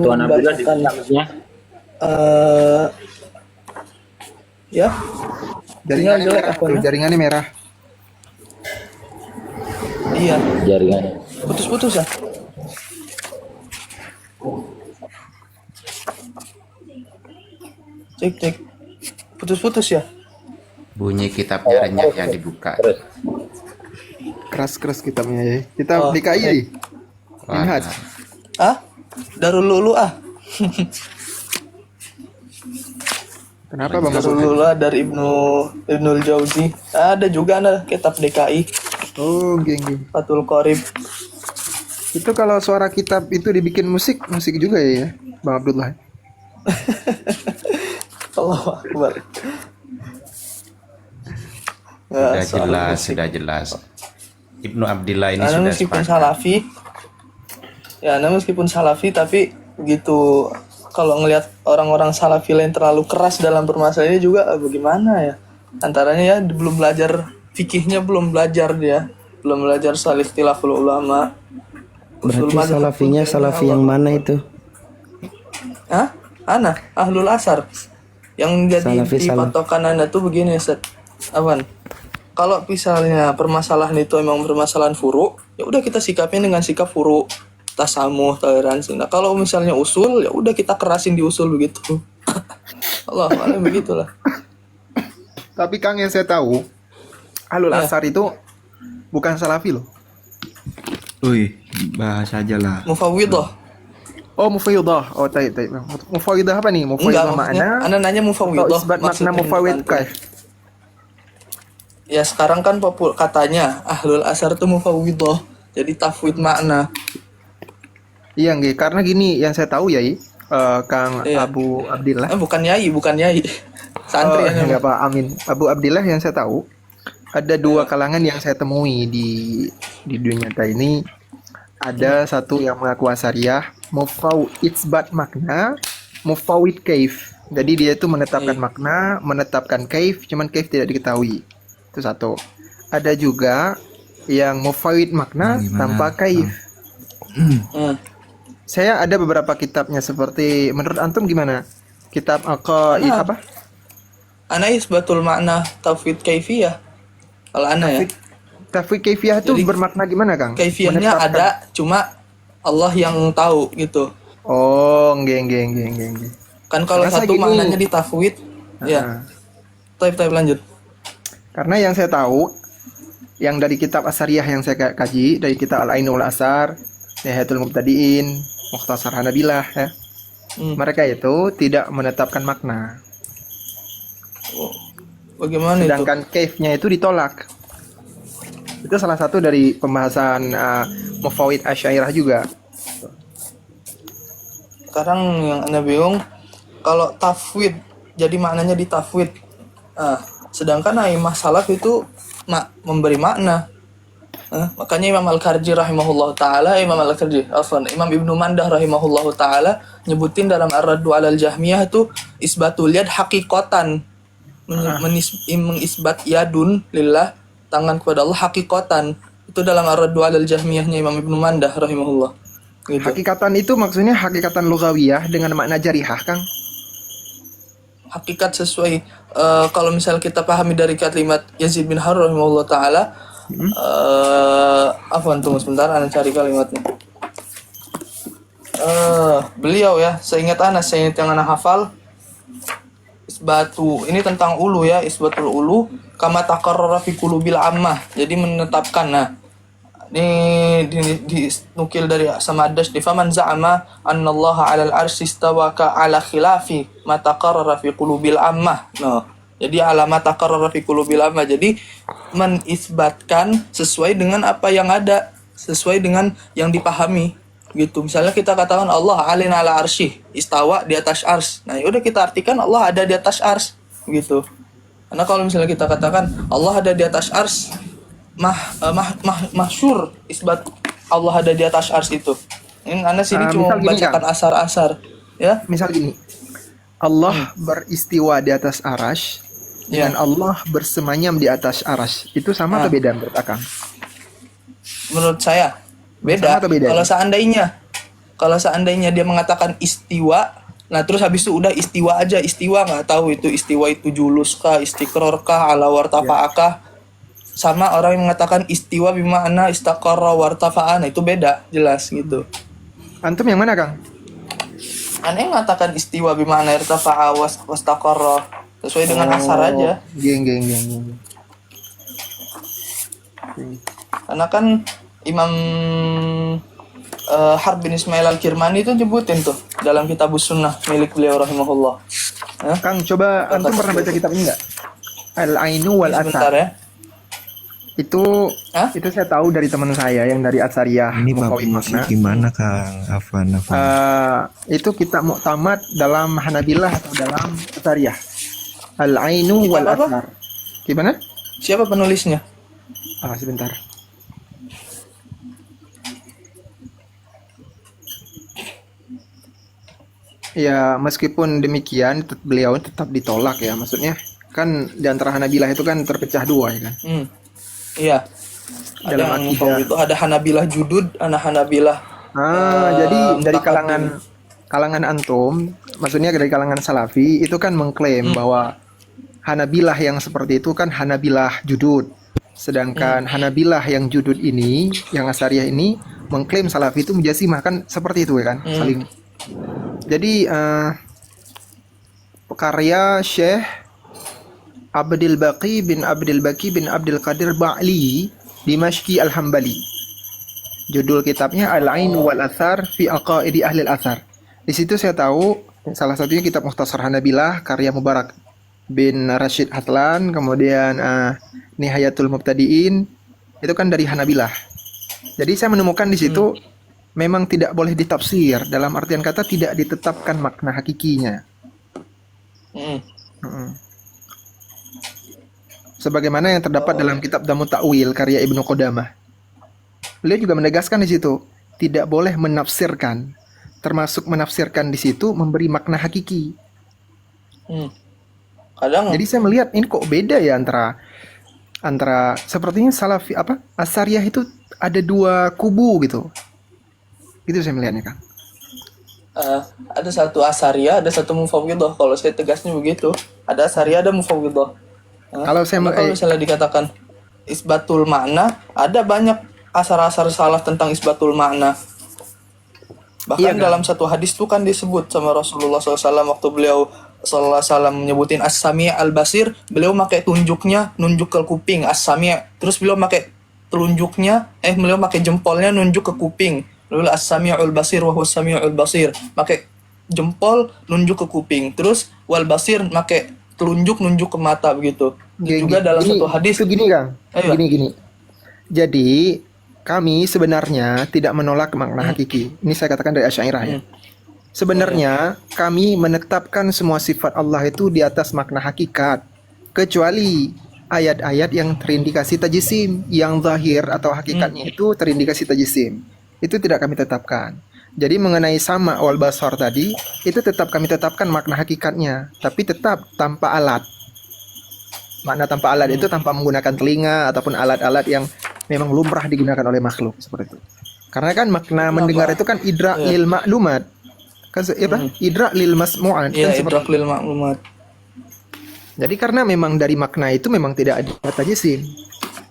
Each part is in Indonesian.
Tuan Abdullah di mana maksudnya? Ya, Jaringannya jelek merah, akunnya. jaringannya merah. Iya, Jaringannya. putus-putus ya. Cek, putus-putus ya. Bunyi kitabnya renyah yang dibuka. Terus. Keras kitabnya ya. Kita Oh, DKI. Minhaj. Darul Lulu Kenapa Bang Darul Abdul? Lulu dari Ibnul Jauzi. Ada juga ada kitab DKI Oh, geng. Fathul Qorib. Itu kalau suara kitab itu dibikin musik juga ya, Bang Abdullah. Allahu Akbar. Sudah jelas. Ibnu Abdillah ini Anda sudah meskipun sepakat. salafi, ya Anda meskipun salafi tapi begitu kalau ngelihat orang-orang salafi lain terlalu keras dalam permasalahan ini juga bagaimana ya? Antaranya ya belum belajar fikihnya, belum belajar dia, belum belajar soal ikhtilaful ulama. Berarti salafinya salafi yang mana itu? Ana Ahlul Asar. Yang jadi Salafi di patokan Anda tuh begini, Ustaz. Awan. Kalau misalnya permasalahan itu emang permasalahan furu, ya udah kita sikapnya dengan sikap furu, tasamuh, toleransi. Nah, kalau misalnya usul, ya udah kita kerasin di usul begitu. Allah, begitulah. Tapi Kang, yang saya tahu, Ahlul Asar itu bukan salafi loh. Wih, bahas aja lah. Mufawwidah. Oh, mufawwidah. Oh, taib. Mufawwidah apa nih? Enggak, Mufawwidah maksudnya makna Anda nanya atau mufawwidah. isbat makna maksudnya mufawwid bukan. kaif? Ya sekarang kan katanya Ahlul Asar itu mufawwidah. Jadi tafwid makna. Iya, nggih. Karena gini, yang saya tahu ya, Kang Iya. Abu Abdillah. Bukan yai. Santri yang Enggak Pak, amin. Abu Abdillah yang saya tahu, ada dua kalangan yang saya temui di dunia nyata ini. Ada satu yang mengaku asariyah, mufawwid isbat makna, mufawwid kaif. Jadi dia itu menetapkan makna, menetapkan kaif, cuman kaif tidak diketahui. Itu satu. Ada juga yang mufawwid makna tanpa kaif. Saya ada beberapa kitabnya, seperti menurut antum gimana? Kitab apa? Ana isbatul makna tafwid kaifiyah. Kalau ana ya. Tafwid kaifiyah itu Jadi, bermakna gimana, Kang? Kaifiyahnya Menetapkan. ada, cuma Allah yang tahu gitu. Oh, nggih. Kan kalau Karena saya satu gini. maknanya di tafwid, ya. Taib lanjut. Karena yang saya tahu, yang dari kitab Asariyah yang saya kaji, dari kitab Al-Ainul Asar, Nihayatul Mubtadi'in, Mukhtasar Hanabilah, ya. Mereka itu tidak menetapkan makna. Bagaimana Sedangkan kaifnya itu ditolak. Itu salah satu dari pembahasan Mufawwid Asy'ariyah juga. Sekarang yang Anda bingung, kalau tafwid, jadi maknanya di tafwid. Sedangkan a'immah salaf itu memberi makna. Makanya Imam Al-Kharji rahimahullah ta'ala, Imam Ibnu Mandah rahimahullah ta'ala nyebutin dalam Ar-Raddu 'alal Jahmiyah itu isbatul yad haqiqatan. Mengisbat yadun lillah, tangan kepada Allah hakikatan. Itu dalam Ar-Raddu 'alal Jahmiyahnya Imam Ibnu Mandah rahimahullah. Gitu. Hakikatan itu maksudnya hakikatan lugawiyah dengan makna jarihah, Kang. Hakikat sesuai kalau misal kita pahami dari kalimat Yazid bin Harun rahimahullah ta'ala. Afwan, tunggu sebentar, ana cari kalimatnya. Beliau ya, seingat yang ana hafal, isbatu, ini tentang ulu ya, isbatul ulu kama taqarrara fi qulubil ammah. Jadi menetapkan. Ini dinukil dari Samadash di faman za'ama annallaha 'alal arsy istawa ka 'ala khilafi ma taqarrara fi qulubil ammah. Jadi alamat taqarrara fi qulubil ammah. Jadi menisbatkan sesuai dengan apa yang ada, sesuai dengan yang dipahami. Gitu. Misalnya kita katakan Allah 'alina 'ala arsy, istawa di atas ars. Nah, yaudah kita artikan Allah ada di atas ars, gitu. Karena kalau misalnya kita katakan Allah ada di atas ars, masyhur isbat Allah ada di atas ars itu. Ini Anda sini cuma misal gini, membacakan Kang. asar-asar, ya. Misal gini, Allah beristiwa di atas arash dengan Allah bersemayam di atas arash. Itu sama atau beda menurut Akang? Menurut saya Beda. Sama atau beda? Kalau seandainya dia mengatakan istiwa, nah terus habis itu udah istiwa aja, istiwa nggak tahu itu istiwa itu julus kah, istiqror kah, ala wartafa'a kah. Sama orang yang mengatakan istiwa bima'na istaqarra wartafa'a, nah itu beda jelas gitu. Antum yang mana, Kang? Aneh mengatakan istiwa bima'na irtafa'a wastaqarra sesuai dengan asar aja. Geng. Karena kan Imam Harb bin Ismail Al-Kirmani itu nyebutin tuh dalam Kitabus Sunnah milik beliau rahimahullah. Kang, coba antum pernah baca kitab ini nggak? Al-Ainu wal Sebentar Athar. ya. Itu Hah? itu saya tahu dari teman saya yang dari Atsariyah. Ini bab Muqawwi musik Makna. gimana Kang? Afwan. Itu kitab muktamad dalam Hanabilah atau dalam Atsariyah. Al-Ainu wal Kitab apa? Athar. Gimana? Siapa penulisnya? Sebentar. Ya, meskipun demikian beliau tetap ditolak ya. Maksudnya kan di antara Hanabilah itu kan terpecah dua ya kan. Iya. Ada Dalam yang akidah. mufawwid itu ada Hanabilah judud, ada Hanabilah. Jadi dari Taqaddum. kalangan antum, maksudnya dari kalangan Salafi itu kan mengklaim bahwa Hanabilah yang seperti itu kan Hanabilah judud. Sedangkan Hanabilah yang judud ini, yang Asy'ariyah ini mengklaim Salafi itu mujasimah kan seperti itu ya kan, saling. Jadi karya Syekh Abdul Baqi bin Abdul Qadir Ba'li Dimashqi Al-Hambali. Judul kitabnya Al-Ain wal Athar fi Aqaidi Ahli Al-Athar. Di situ saya tahu salah satunya kitab Mukhtasar Hanabilah karya Mubarak bin Rashid Hatlan, kemudian Nihayatul Mubtadi'in itu kan dari Hanabilah. Jadi saya menemukan di situ memang tidak boleh ditafsir, dalam artian kata tidak ditetapkan makna hakikinya. Sebagaimana yang terdapat dalam kitab Damu Ta'wil karya Ibnu Qudamah. Beliau juga menegaskan di situ tidak boleh menafsirkan, termasuk menafsirkan di situ memberi makna hakiki. Kadang Jadi saya melihat ini kok beda ya antara sepertinya Salafi Asy'ariyah itu ada dua kubu gitu. Itu saya melihatnya, Kang. ada satu Asy'ariyah, ada satu Mufawwidhah. Kalau saya tegasnya begitu, ada Asy'ariyah, ada Mufawwidhah. Kalau saya Karena kalau misalnya dikatakan isbatul makna, ada banyak asar-asar salah tentang isbatul makna. Bahkan Iya, kan? dalam satu hadis itu kan disebut sama Rasulullah SAW waktu beliau SAW menyebutin as-sami' al-basir, beliau pakai tunjuknya nunjuk ke kuping as-sami', terus beliau pakai telunjuknya beliau pakai jempolnya nunjuk ke kuping. Lalu as-sami'ul basir wa huwa as-sami'ul basir, pakai jempol nunjuk ke kuping, terus wal basir pakai telunjuk nunjuk ke mata begitu. Itu juga dalam satu hadis. Itu gini, Kang. Ayo. Gini. Jadi kami sebenarnya tidak menolak makna hakiki. Ini saya katakan dari Asy'ariyah ya. Sebenarnya kami menetapkan semua sifat Allah itu di atas makna hakikat, kecuali ayat-ayat yang terindikasi tajsim, yang zahir atau hakikatnya itu terindikasi tajsim. Itu tidak kami tetapkan. Jadi mengenai sama wal basar tadi, itu tetap kami tetapkan makna hakikatnya, tapi tetap tanpa alat. Makna tanpa alat itu tanpa menggunakan telinga ataupun alat-alat yang memang lumrah digunakan oleh makhluk seperti itu. Karena kan makna mendengar itu kan idrak lil maklumat. Kan idrak lil masmu'at Iya, kan seperti idrak lil maklumat. Jadi karena memang dari makna itu memang tidak ada tajsim,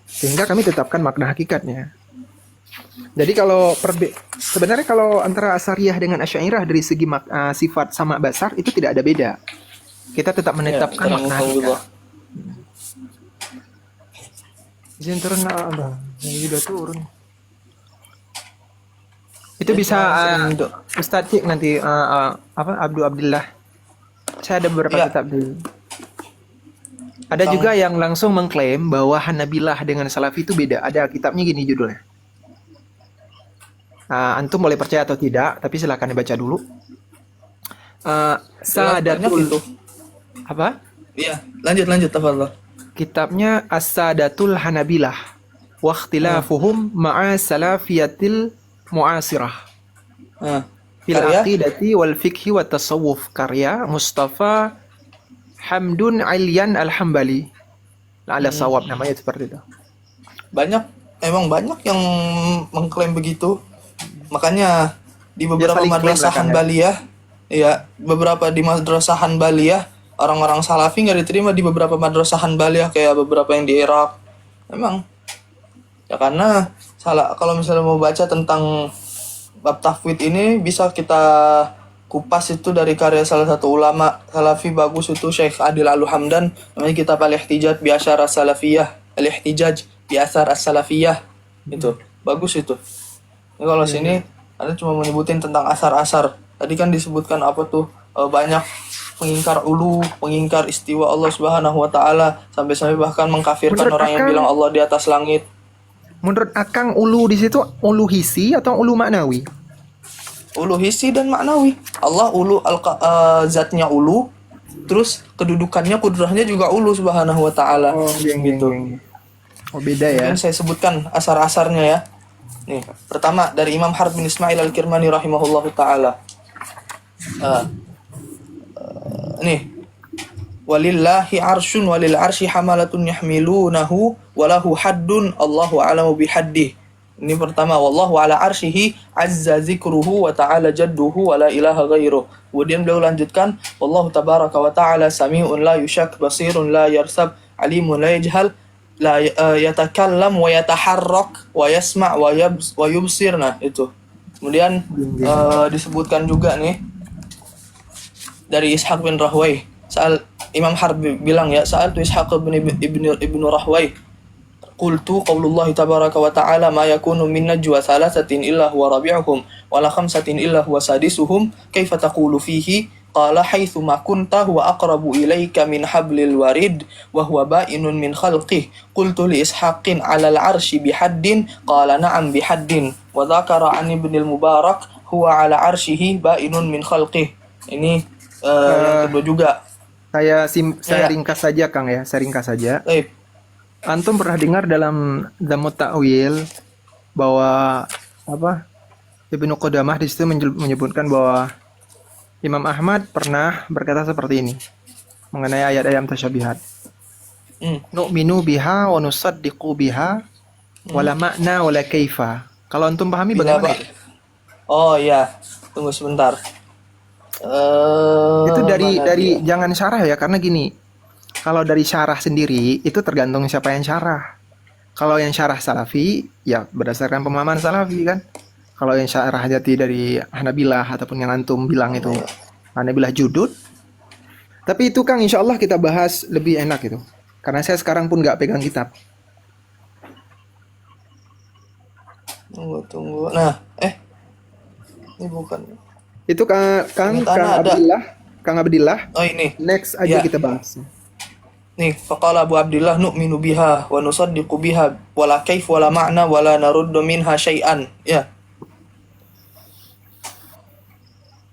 sehingga kami tetapkan makna hakikatnya. Jadi kalau sebenarnya kalau antara Asy'ariyah dengan Asy'ariyah dari segi sifat sama basar itu tidak ada beda. Kita tetap menetapkan makna hakikat. Izin turun ada, sudah turun. Itu bisa Ustadz cek nanti Abdullah. Saya ada beberapa kitab dulu. Ada juga yang langsung mengklaim bahwa Hanabilah dengan Salafi itu beda. Ada kitabnya gini judulnya. Antum boleh percaya atau tidak, tapi silakan dibaca dulu. Sadatul itu. apa? Iya, lanjut tafadhol. Kitabnya As-Sadatul Hanabilah wa ikhtilafuhum ma'a salafiyatil mu'asirah. Fil aqidati wal fikhi wa tasawuf karya Mustafa Hamdun Alyan Al-Hambali. Ala sawab namanya seperti itu. Banyak emang banyak yang mengklaim begitu. Makanya di beberapa saling klaim madrasah lah, Kang, ya. Hanbaliyah, ya beberapa di madrasah Hanbaliyah orang-orang Salafi nggak diterima di beberapa madrasah Hanbaliyah kayak beberapa yang di Irak. Memang ya karena salah kalau misalnya mau baca tentang bab tafwid ini bisa kita kupas itu dari karya salah satu ulama Salafi bagus itu Syekh Adil Al-Hamdan, namanya kitab Al-Ihtijaj bi Asyar As-Salafiyah. Al-Ihtijaj bi Asyar As-Salafiyah. Itu bagus itu. Ini kalau sini ada cuma menyebutin tentang asar-asar. Tadi kan disebutkan apa tuh banyak pengingkar ulu, pengingkar istiwa Allah Subhanahu wa taala, sampai-sampai bahkan mengkafirkan Menurut orang yang Akang- bilang Allah di atas langit. Menurut Akang ulu di situ ulu hisi atau ulu maknawi? Ulu hisi dan maknawi. Allah ulu zatnya ulu, terus kedudukannya kudrahnya juga ulu Subhanahu wa taala. Gitu. Oh, beda ya. Kemudian saya sebutkan asar-asarnya ya. Nih, pertama dari Imam Harb bin Ismail Al-Kirmani rahimahullahu taala. Nih, walillahi arsyun walil arsy hamalatun yahmilunahu walahu haddun Allahu a'lamu bihaddih. Ini pertama, wallahu ala arsyihi azza zikruhu wa ta'ala jadduhu wa la ilaha ghairuh. Kemudian beliau lanjutkan, wallahu tabaraka wa ta'ala sami'un la yusyak basirun la yarsab alimun la yajhal la yatakallam wa yataharrak wa yasma' wa yubsir. Nah, itu. Kemudian disebutkan juga nih dari Ishaq bin Rahway. Imam Harb bilang ya, saat tu Ishaq ibnu Rahway. Qultu qaulullah tabaraka wa ta'ala ma yakunu min najwa thalathatin illa huwa rabi'uhum wa la khamsatin illa huwa sadisuhum kaifa taqulu fihi qala haitsu ma kunta huwa aqrabu ilayka min hablil warid wa huwa ba'inun min khalqih. Qultu li Ishaqin 'ala al-'arsy bihaddin qala na'am bihaddin wa dzakara 'an ibnil Mubarak huwa 'ala 'arsyihi ba'inun min khalqih. Ini yang kedua juga. Saya ringkas saja Kang ya, saya ringkas saja. Baik. Antum pernah dengar dalam Dhammut Ta'wil bahwa apa? Ibnu Qudamah di situ menyebutkan bahwa Imam Ahmad pernah berkata seperti ini mengenai ayat-ayat tasyabihat. Nu'minu biha wa nusaddiqu biha wala makna wala kaifa. Kalau antum pahami bagaimana itu? Oh iya, tunggu sebentar. Itu dari Mana dia? jangan syarah ya, karena gini. Kalau dari syarah sendiri itu tergantung siapa yang syarah. Kalau yang syarah Salafi ya berdasarkan pemahaman Salafi kan. Kalau yang syarah jati dari Hanabilah ataupun yang antum bilang itu Hanabilah judud. Tapi itu Kang insya Allah kita bahas lebih enak itu. Karena saya sekarang pun nggak pegang kitab. Tunggu. Nah, ini bukan. Itu Kang Ada. Abdillah. Kang Abdillah. Oh ini. Next aja Ya. kita bahas. Nih, faqala Abu Abdillah nu'minu biha wa nusaddiqu biha wala kaif wala ma'na wala naruddu minha syai'an. Ya.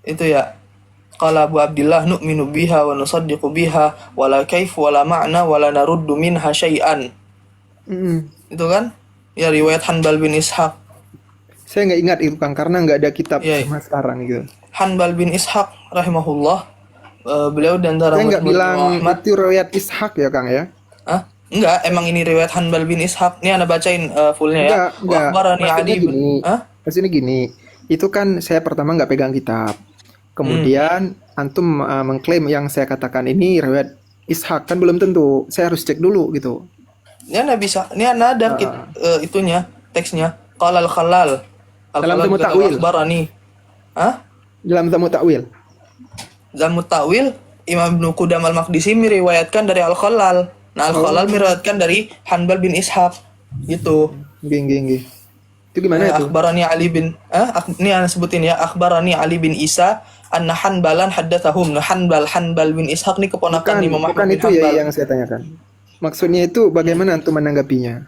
Itu ya. Qala Abu Abdillah nu'minu biha wa nusaddiqu biha wala kaif wala ma'na wala naruddu minha syai'an. Itu kan? Ya riwayat Hanbal bin Ishaq. Saya nggak ingat itu Kang karena nggak ada kitab Iya. sama sekarang gitu. Hanbal bin Ishaq rahimahullah, beliau dan antara Saya nggak murid-murid bilang Imam Ahmad. itu riwayat Ishaq ya Kang ya. Hah? Enggak, emang ini riwayat Hanbal bin Ishaq. Ini Anda bacain fullnya ya. Enggak. Akhbarani Maksudnya Ali bin. gini. Hah? Maksudnya gini. Itu kan saya pertama nggak pegang kitab. Kemudian antum mengklaim yang saya katakan ini riwayat Ishaq kan belum tentu. Saya harus cek dulu gitu. Ini Anda bisa. Ini Anda ada itunya, teksnya. Qala al-Khalal. Dalam Al-Khalal Dhammut berkata, Ta'wil. akhbarani. Hah? Dalam Dhammut Ta'wil. Dhammut Ta'wil, Imam Ibnu Qudam al-Maqdisi meriwayatkan dari Al-Khalal. Nah, Al-Khalal meriwayatkan dari Hanbal bin Ishaq. Gitu. Geng. Itu gimana itu? Akhbarani Ali bin ini Anda sebutin ya. Akhbarani Ali bin Isa anna Hanbalan haddatsahum. Nah, Hanbal bin Ishaq nih keponakan Imam Ahmad Bukan bin itu Hanbal. ya yang saya tanyakan. Maksudnya itu bagaimana antum menanggapinya?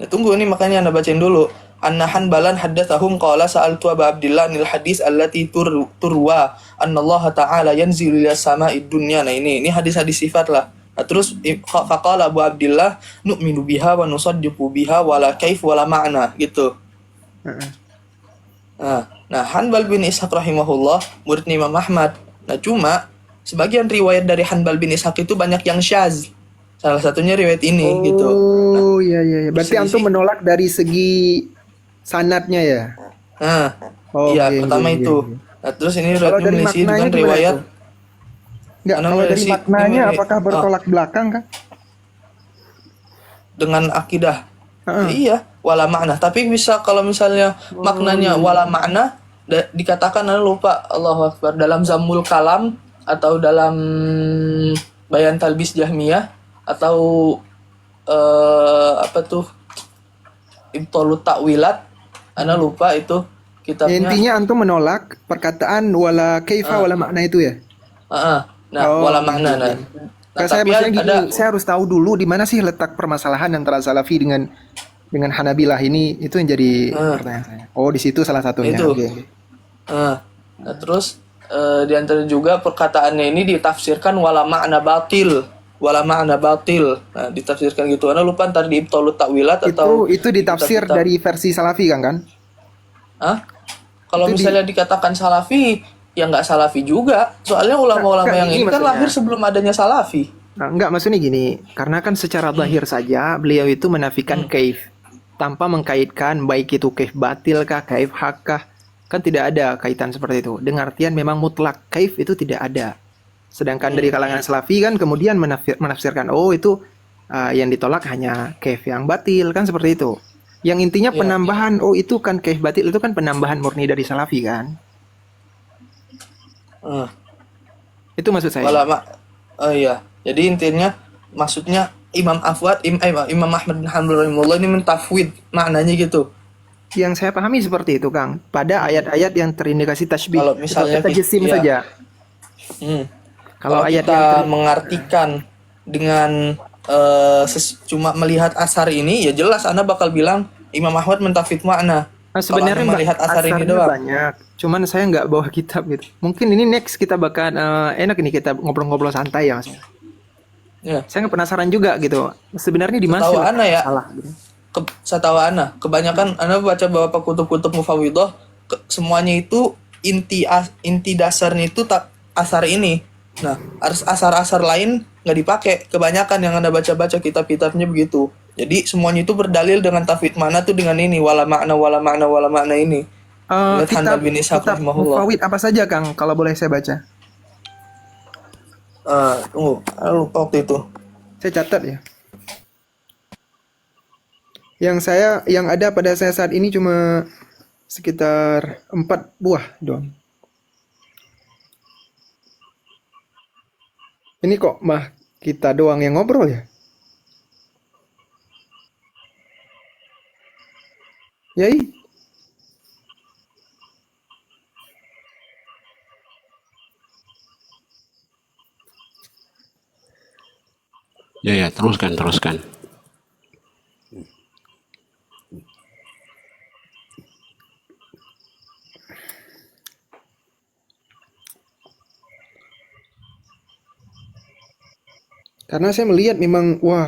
Nah, tunggu ini makanya Anda bacain dulu. Anna Hanbalan haddatsahum qala sa'altu Abu Abdillah anil hadis allati turwa anna Allah ta'ala yanzilu ila sama'id dunya. Nah, ini hadis-hadis sifat lah. Nah, terus faqala Abu Abdillah nu'minu biha wa nusaddiqu biha wala kaif wala ma'na gitu. Nah, Hanbal bin Ishaq rahimahullah murid Imam Ahmad. Nah, cuma sebagian riwayat dari Hanbal bin Ishaq itu banyak yang syaz. Salah satunya riwayat ini gitu. Oh, iya iya iya. Berarti berselisih. antum menolak dari segi sanadnya ya? Nah, Oh, iya iya, pertama iya, iya, itu. iya. Nah, terus ini Kalau riwayatnya dari menyelisihi maknanya dengan gimana riwayat. itu? Enggak, Karena kalau dari menyelisihi maknanya apakah bertolak belakang kan? dengan akidah. Ya, Heeh. iya, wala makna. Tapi bisa kalau misalnya maknanya wala makna dikatakan lupa Allahu Akbar dalam Zammul Kalam atau dalam Bayan Talbis Jahmiyah atau apa tuh Ibtalut Ta'wilat. Ana lupa itu Ya, kitabnya. intinya antum menolak perkataan wala kaifa wala makna itu ya? Nah, Oh, wala iya, makna. iya, Nah, iya. nah Saya tapi maksudnya gini, ada. saya harus tahu dulu di mana sih letak permasalahan antara Salafi dengan Hanabilah ini, itu yang jadi eh, pertanyaan saya. Oh, di situ salah satunya. itu. Oke, oke. Nah, terus di antara juga perkataannya ini ditafsirkan wala makna batil. Wala makna batil. Nah, ditafsirkan gitu. Karena lupa ntar di Ibtalut Ta'wilat atau Itu di ditafsir kitab-kitab. dari versi Salafi kan? Hah? Kalau Itu misalnya dikatakan salafi, ya nggak salafi juga. Soalnya ulama-ulama Nggak, yang gini ini kan maksudnya. lahir sebelum adanya salafi. Nah, enggak, maksudnya gini, karena kan secara zahir saja beliau itu menafikan kaif tanpa mengkaitkan baik itu kaif batil kah, kaif hak kah, kan tidak ada kaitan seperti itu. Dengan artian memang mutlak kaif itu tidak ada. Sedangkan dari kalangan Salafi kan kemudian menafsirkan, oh itu yang ditolak hanya kaif yang batil kan seperti itu. Yang intinya Iya. penambahan, oh itu kan kaif batil itu kan penambahan murni dari Salafi kan. Eh, Itu maksud saya. Wala mak. Oh iya. Jadi intinya maksudnya Imam Imam Ahmad bin Hanbal rahimahullah ini mentafwid maknanya gitu. Yang saya pahami seperti itu, Kang. Pada ayat-ayat yang terindikasi tasybih Kalau misalnya atau tajsim iya. saja. Hmm. Kalau Kalau ayat kita yang mengartikan dengan cuma melihat asar ini, ya jelas Anda bakal bilang Imam Ahmad mentafwid makna. sebenarnya Kalau Anda melihat asar ini asarnya doang. banyak. Cuman saya nggak bawa kitab gitu. Mungkin ini next kita bakal enak ini kita ngobrol-ngobrol santai ya, Mas. Ya. Saya nggak penasaran juga gitu. Sebenarnya di mana Setahu sih Ana ya. salah gitu. Setahu Ana, kebanyakan Anda baca beberapa kutub-kutub mufawwidah, semuanya itu inti dasarnya itu asar ini. Nah, asar-asar lain nggak dipakai. Kebanyakan yang Anda baca-baca kitab-kitabnya begitu. Jadi semuanya itu berdalil dengan tafwid mana tuh dengan ini wala makna ini. Lihat Handal bin Ishaq Kitab rahimahullah. Mufawwid apa saja, Kang? Kalau boleh saya baca. Tunggu, lupa waktu itu. Saya catat ya. Yang ada pada saya saat ini cuma sekitar 4 buah doang. Ini kok mah kita doang yang ngobrol ya? Yai, Ya, teruskan. karena saya melihat memang wah,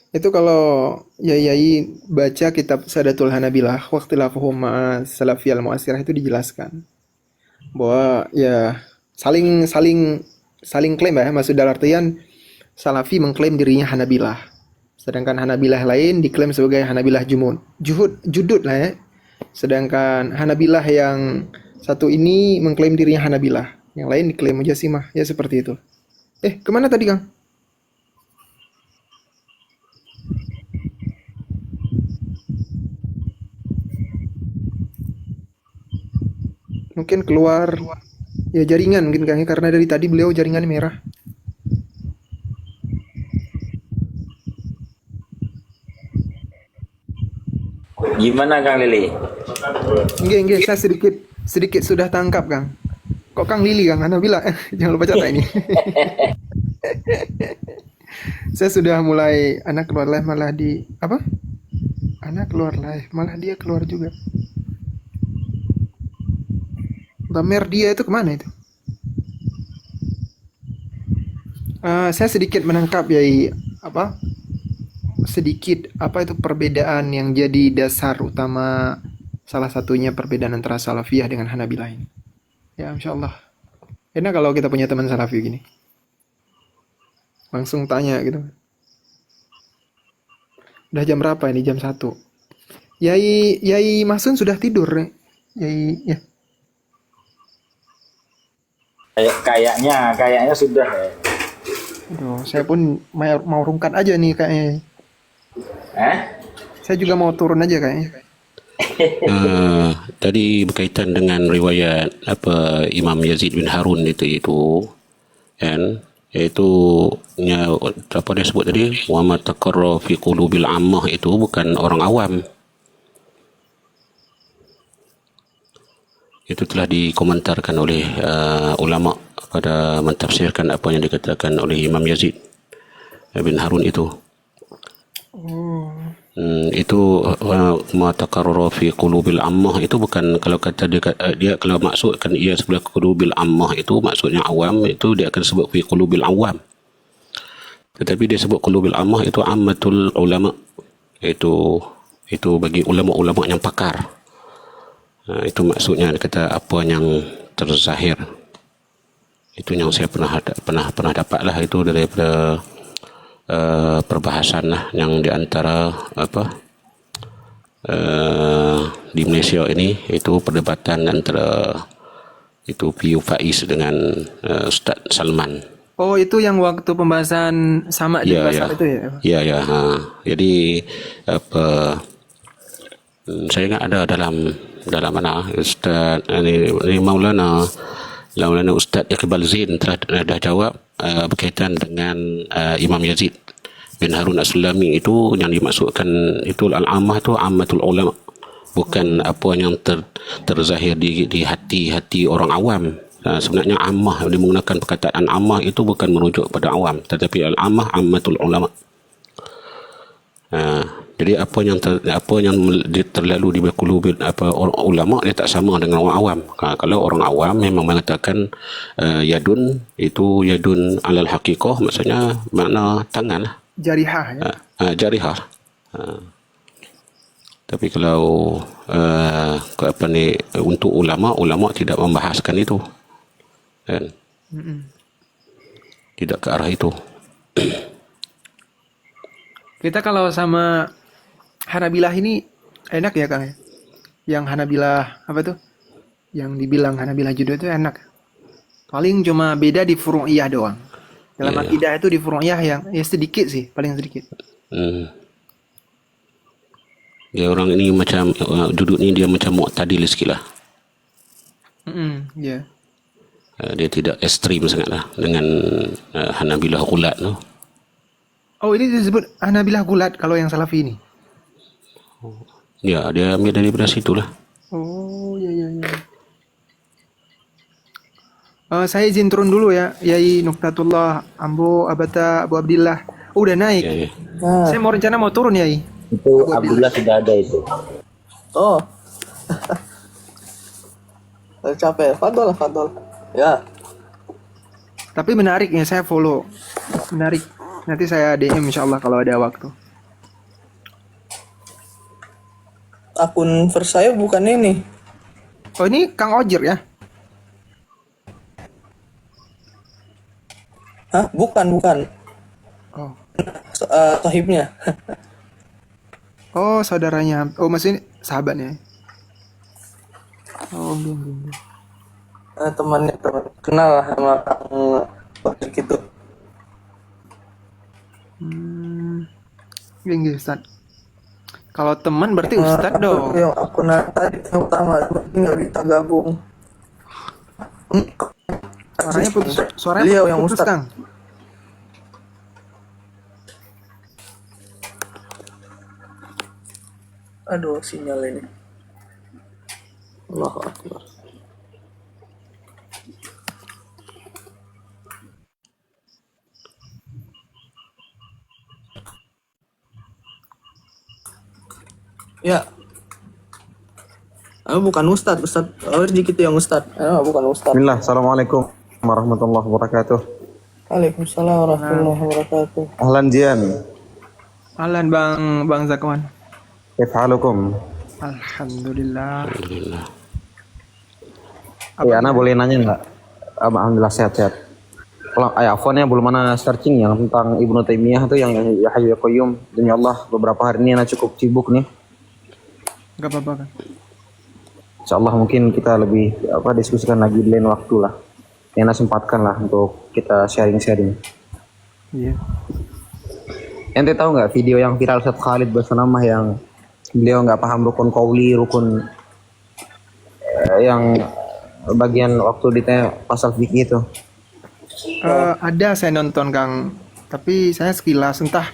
itu kalau yai baca kitab Sadatul Hanabilah Waqtilafuhum ma'as Salafiyal Mu'asirah itu dijelaskan bahwa ya saling klaim ya, maksud dalam artian Salafi mengklaim dirinya Hanabilah. Sedangkan Hanabilah lain diklaim sebagai Hanabilah Judud lah ya. Sedangkan Hanabilah yang satu ini mengklaim dirinya Hanabilah, yang lain diklaim Mujasimah, ya seperti itu. Kemana tadi, Kang? Mungkin keluar ya jaringan mungkin Kang ya, karena dari tadi beliau jaringan merah. Gimana Kang Lili? Enggak, saya sedikit sudah tangkap, Kang. Kok Kang Lili, Kang? Anda bilang, jangan lupa catat ini. Saya sudah mulai, anak keluar live malah di, apa? Anak keluar live, malah dia keluar juga. Pamer dia itu kemana itu? Saya sedikit menangkap ya, sedikit apa itu perbedaan yang jadi dasar utama, salah satunya perbedaan antara Salafiyah dengan Hanabilah ini. Ya, insyaallah. Enak kalau kita punya teman Salafi gini. Langsung tanya gitu. Udah jam berapa ini? Jam 1. Yai Masun sudah tidur, Yai ya. Kayaknya sudah. Aduh, saya pun mau rungkat aja nih kayaknya. Saya juga mau turun aja kayaknya. Tadi berkaitan dengan riwayat Imam Yazid bin Harun itu kan, yaitu apa dia sebut tadi, wa ma taqarra fi qulubil ammah, itu bukan orang awam. Itu telah dikomentarkan oleh ulama pada mentafsirkan apa yang dikatakan oleh Imam Yazid bin Harun itu. Itu ma taqarrara fi qulubil ammah itu bukan, kalau kata dia kalau maksudkan ia sebelah qulubil ammah itu maksudnya awam, itu dia akan sebut fi qulubil awam. Tetapi dia sebut qulubil ammah itu ammatul ulama, itu bagi ulama-ulama yang pakar. Itu maksudnya, kata apa yang terzahir. Itu yang saya pernah dapat lah, itu daripada perbahasan lah yang diantara di Malaysia ini, itu perdebatan antara itu Piyu Faiz dengan Ustaz Salman. Oh, itu yang waktu pembahasan sama di pasar itu ya? Ya. Jadi saya ingat ada dalam mana Ustaz ini Maulana Ustaz Iqbal Zain telah jawab berkaitan dengan Imam Yazid bin Harun As-Sulami, itu yang dimaksudkan itu al-ammah itu ammatul ulama, bukan apa yang terzahir di hati orang awam. Sebenarnya ammah, dia menggunakan perkataan ammah itu bukan merujuk pada awam, tetapi al-ammah ammatul ulama. Jadi apa yang terlalu di qulubil ulama, dia tak sama dengan orang awam. Kalau orang awam memang mengatakan yadun itu yadun alal haqiqah, maksudnya makna tangan lah. Jarihah ya. Jarihah. Tapi kalau untuk ulama tidak membahaskan itu. Kan? Tidak ke arah itu. Kita kalau sama Hanabilah ini enak ya Kang ya? Yang Hanabilah apa tuh? Yang dibilang Hanabilah judo itu enak. Paling cuma beda di furu'iyah doang. Dalam akidah itu di furu'iyah yang sedikit sih, paling sedikit. Ya, orang ini macam duduk ni dia macam mu'tadil sikit lah. Ya. Dia tidak ekstrim sangat lah dengan Hanabilah Ghulat tu. Oh, ini disebut Hanabilah Gulat kalau yang Salafi ini. Ya, dia ambil daripada situ lah. Oh, ya. Saya izin turun dulu ya, Yai Nuktatullah, Ambo, Abata, Abu Abdillah. Udah naik. Ya. Saya mau turun Yai. Itu Abdullah sudah ada itu. Oh. Capek. Fadol. Ya. Tapi menarik ya, saya follow. Menarik. Nanti saya DM insyaallah kalau ada waktu. Akun first saya bukan ini. Oh, ini Kang Ojir ya? Hah? Bukan. Oh. Sahibnya. Oh, saudaranya. Oh, maksudnya sahabatnya. Oh, gitu. Teman kenal lah sama Kang Ojir gitu. Gini Ustaz. Kalau teman berarti Ustaz dong. Yang akun tadi yang utama nggak bisa gabung. Suaranya putus. Suaranya Beliau putus, yang Ustaz. Kang. Aduh, sinyal ini. Allahu Akbar. Ya. Bukan Ustad Ojir gitu yang Ustad. Bukan Ustad. Bismillah, Assalamualaikum warahmatullahi wabarakatuh. Waalaikumsalam warahmatullahi wabarakatuh. Ahlan Jian. Ahlan Bang Zakwan. Kif halukum? Alhamdulillah. Ana boleh nanya nggak? Alhamdulillah sehat-sehat. iPhone-nya belum mana searching yang tentang Ibnu Taimiyah tuh yang Ya Hayyu Ya Qayyum. Demi Allah beberapa hari ini Ana cukup sibuk nih. Gak apa-apa kan? Insyaallah mungkin kita lebih diskusikan lagi di lain waktu lah. Yang Ana sempatkan lah untuk kita sharing-sharing. Iya. Ente tahu nggak video yang viral Ustaz Khalid Basanamah yang beliau nggak paham rukun qauli, rukun yang bagian waktu ditanya pasal fikih itu. Ada saya nonton Kang, tapi saya sekilas entah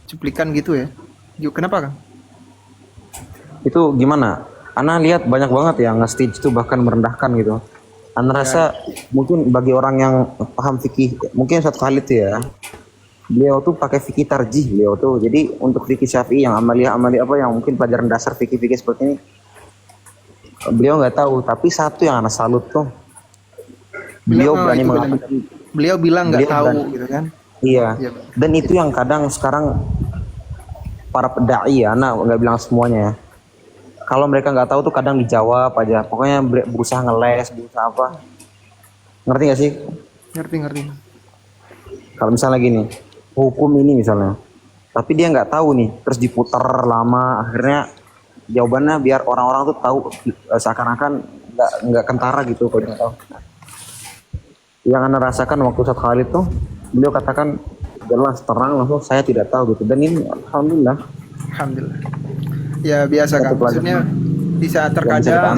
cuplikan gitu ya. Yuk, kenapa Kang? Itu gimana? Ana lihat banyak banget yang nge-stage itu bahkan merendahkan gitu. Ana rasa mungkin bagi orang yang paham fikih, mungkin Ustaz Khalid ya. Beliau tuh pakai fikih tarjih beliau tuh. Jadi untuk fikih Syafi'i yang amaliyah apa yang mungkin pelajaran dasar fikih-fikih seperti ini beliau nggak tahu. Tapi satu yang Ana salut tuh beliau berani mengatakan. Beliau bilang nggak tahu berani, gitu kan? Iya. Dan itu yang kadang sekarang para dai ya, Ana nggak bilang semuanya ya. Kalau mereka nggak tahu tuh kadang dijawab aja. Pokoknya berusaha ngeles, berusaha apa. Ngerti nggak sih? Ngerti. Kalau misalnya gini, hukum ini misalnya, tapi dia nggak tahu nih, terus diputar lama, akhirnya jawabannya biar orang-orang tuh tahu seakan-akan nggak kentara gitu kalau dia tahu. Yang Anda rasakan waktu Ustaz Khalid tuh, beliau katakan jelas terang langsung saya tidak tahu gitu. Dan ini alhamdulillah. Ya biasa Kang. Maksudnya di saat terkadang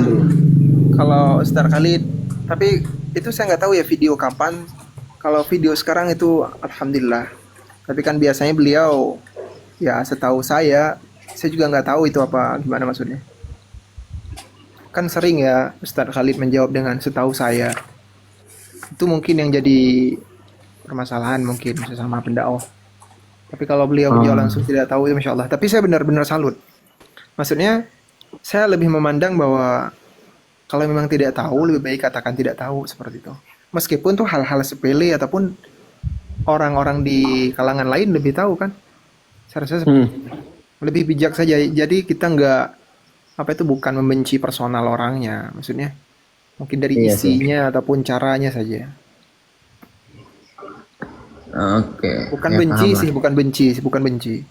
kalau Ustaz Khalid, tapi itu saya nggak tahu ya video kapan. Kalau video sekarang itu alhamdulillah. Tapi kan biasanya beliau ya setahu saya juga nggak tahu itu apa gimana maksudnya. Kan sering ya Ustaz Khalid menjawab dengan setahu saya. Itu mungkin yang jadi permasalahan mungkin sesama pendakwah. Tapi kalau beliau menjawab langsung tidak tahu itu Masya Allah. Tapi saya benar-benar salut. Maksudnya saya lebih memandang bahwa kalau memang tidak tahu lebih baik katakan tidak tahu seperti itu. Meskipun tuh hal-hal sepele ataupun orang-orang di kalangan lain lebih tahu kan. Saya rasa lebih bijak saja. Jadi kita nggak bukan membenci personal orangnya, maksudnya mungkin dari isinya ataupun caranya saja. Oke. Bukan benci.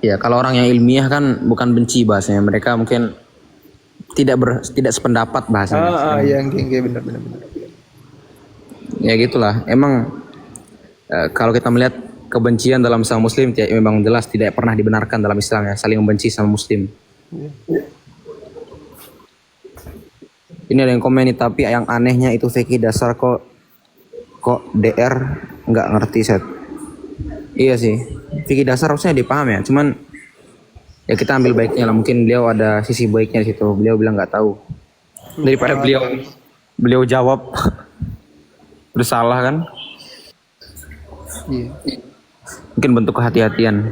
Ya kalau orang yang ilmiah kan bukan benci bahasanya. Mereka mungkin tidak sependapat bahasanya. Yang benar. Ya gitulah. Emang kalau kita melihat kebencian dalam sesama muslim memang jelas tidak pernah dibenarkan dalam Islam ya, saling membenci sama muslim. Ini ada yang komen nih, tapi yang anehnya itu fikih dasar kok DR nggak ngerti set. Iya sih, fikih dasar harusnya dipaham ya, cuman ya kita ambil baiknya lah. Mungkin beliau ada sisi baiknya di situ. Beliau bilang nggak tahu daripada beliau jawab bersalah kan. Iya. Mungkin bentuk kehati-hatian.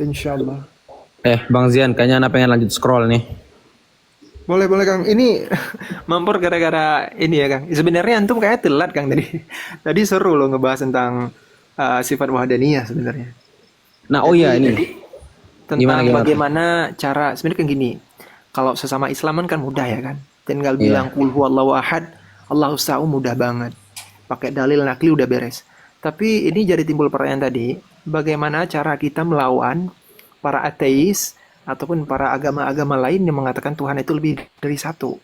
Insyaallah. Bang Zian, kayaknya Anda pengen lanjut scroll nih. Boleh Kang. Ini mampir gara-gara ini ya Kang. Sebenarnya antum kayak telat Kang tadi. Tadi seru loh ngebahas tentang sifat wahdaniyah sebenarnya. Nah, ini tentang bagaimana cara sebenarnya kan gini. Kalau sesama Islaman kan mudah ya kan. Tinggal bilang qul huwallahu ahad, Allahus samad, mudah banget. Pakai dalil nakli udah beres. Tapi ini jadi timbul pertanyaan tadi, bagaimana cara kita melawan para ateis ataupun para agama-agama lain yang mengatakan Tuhan itu lebih dari satu.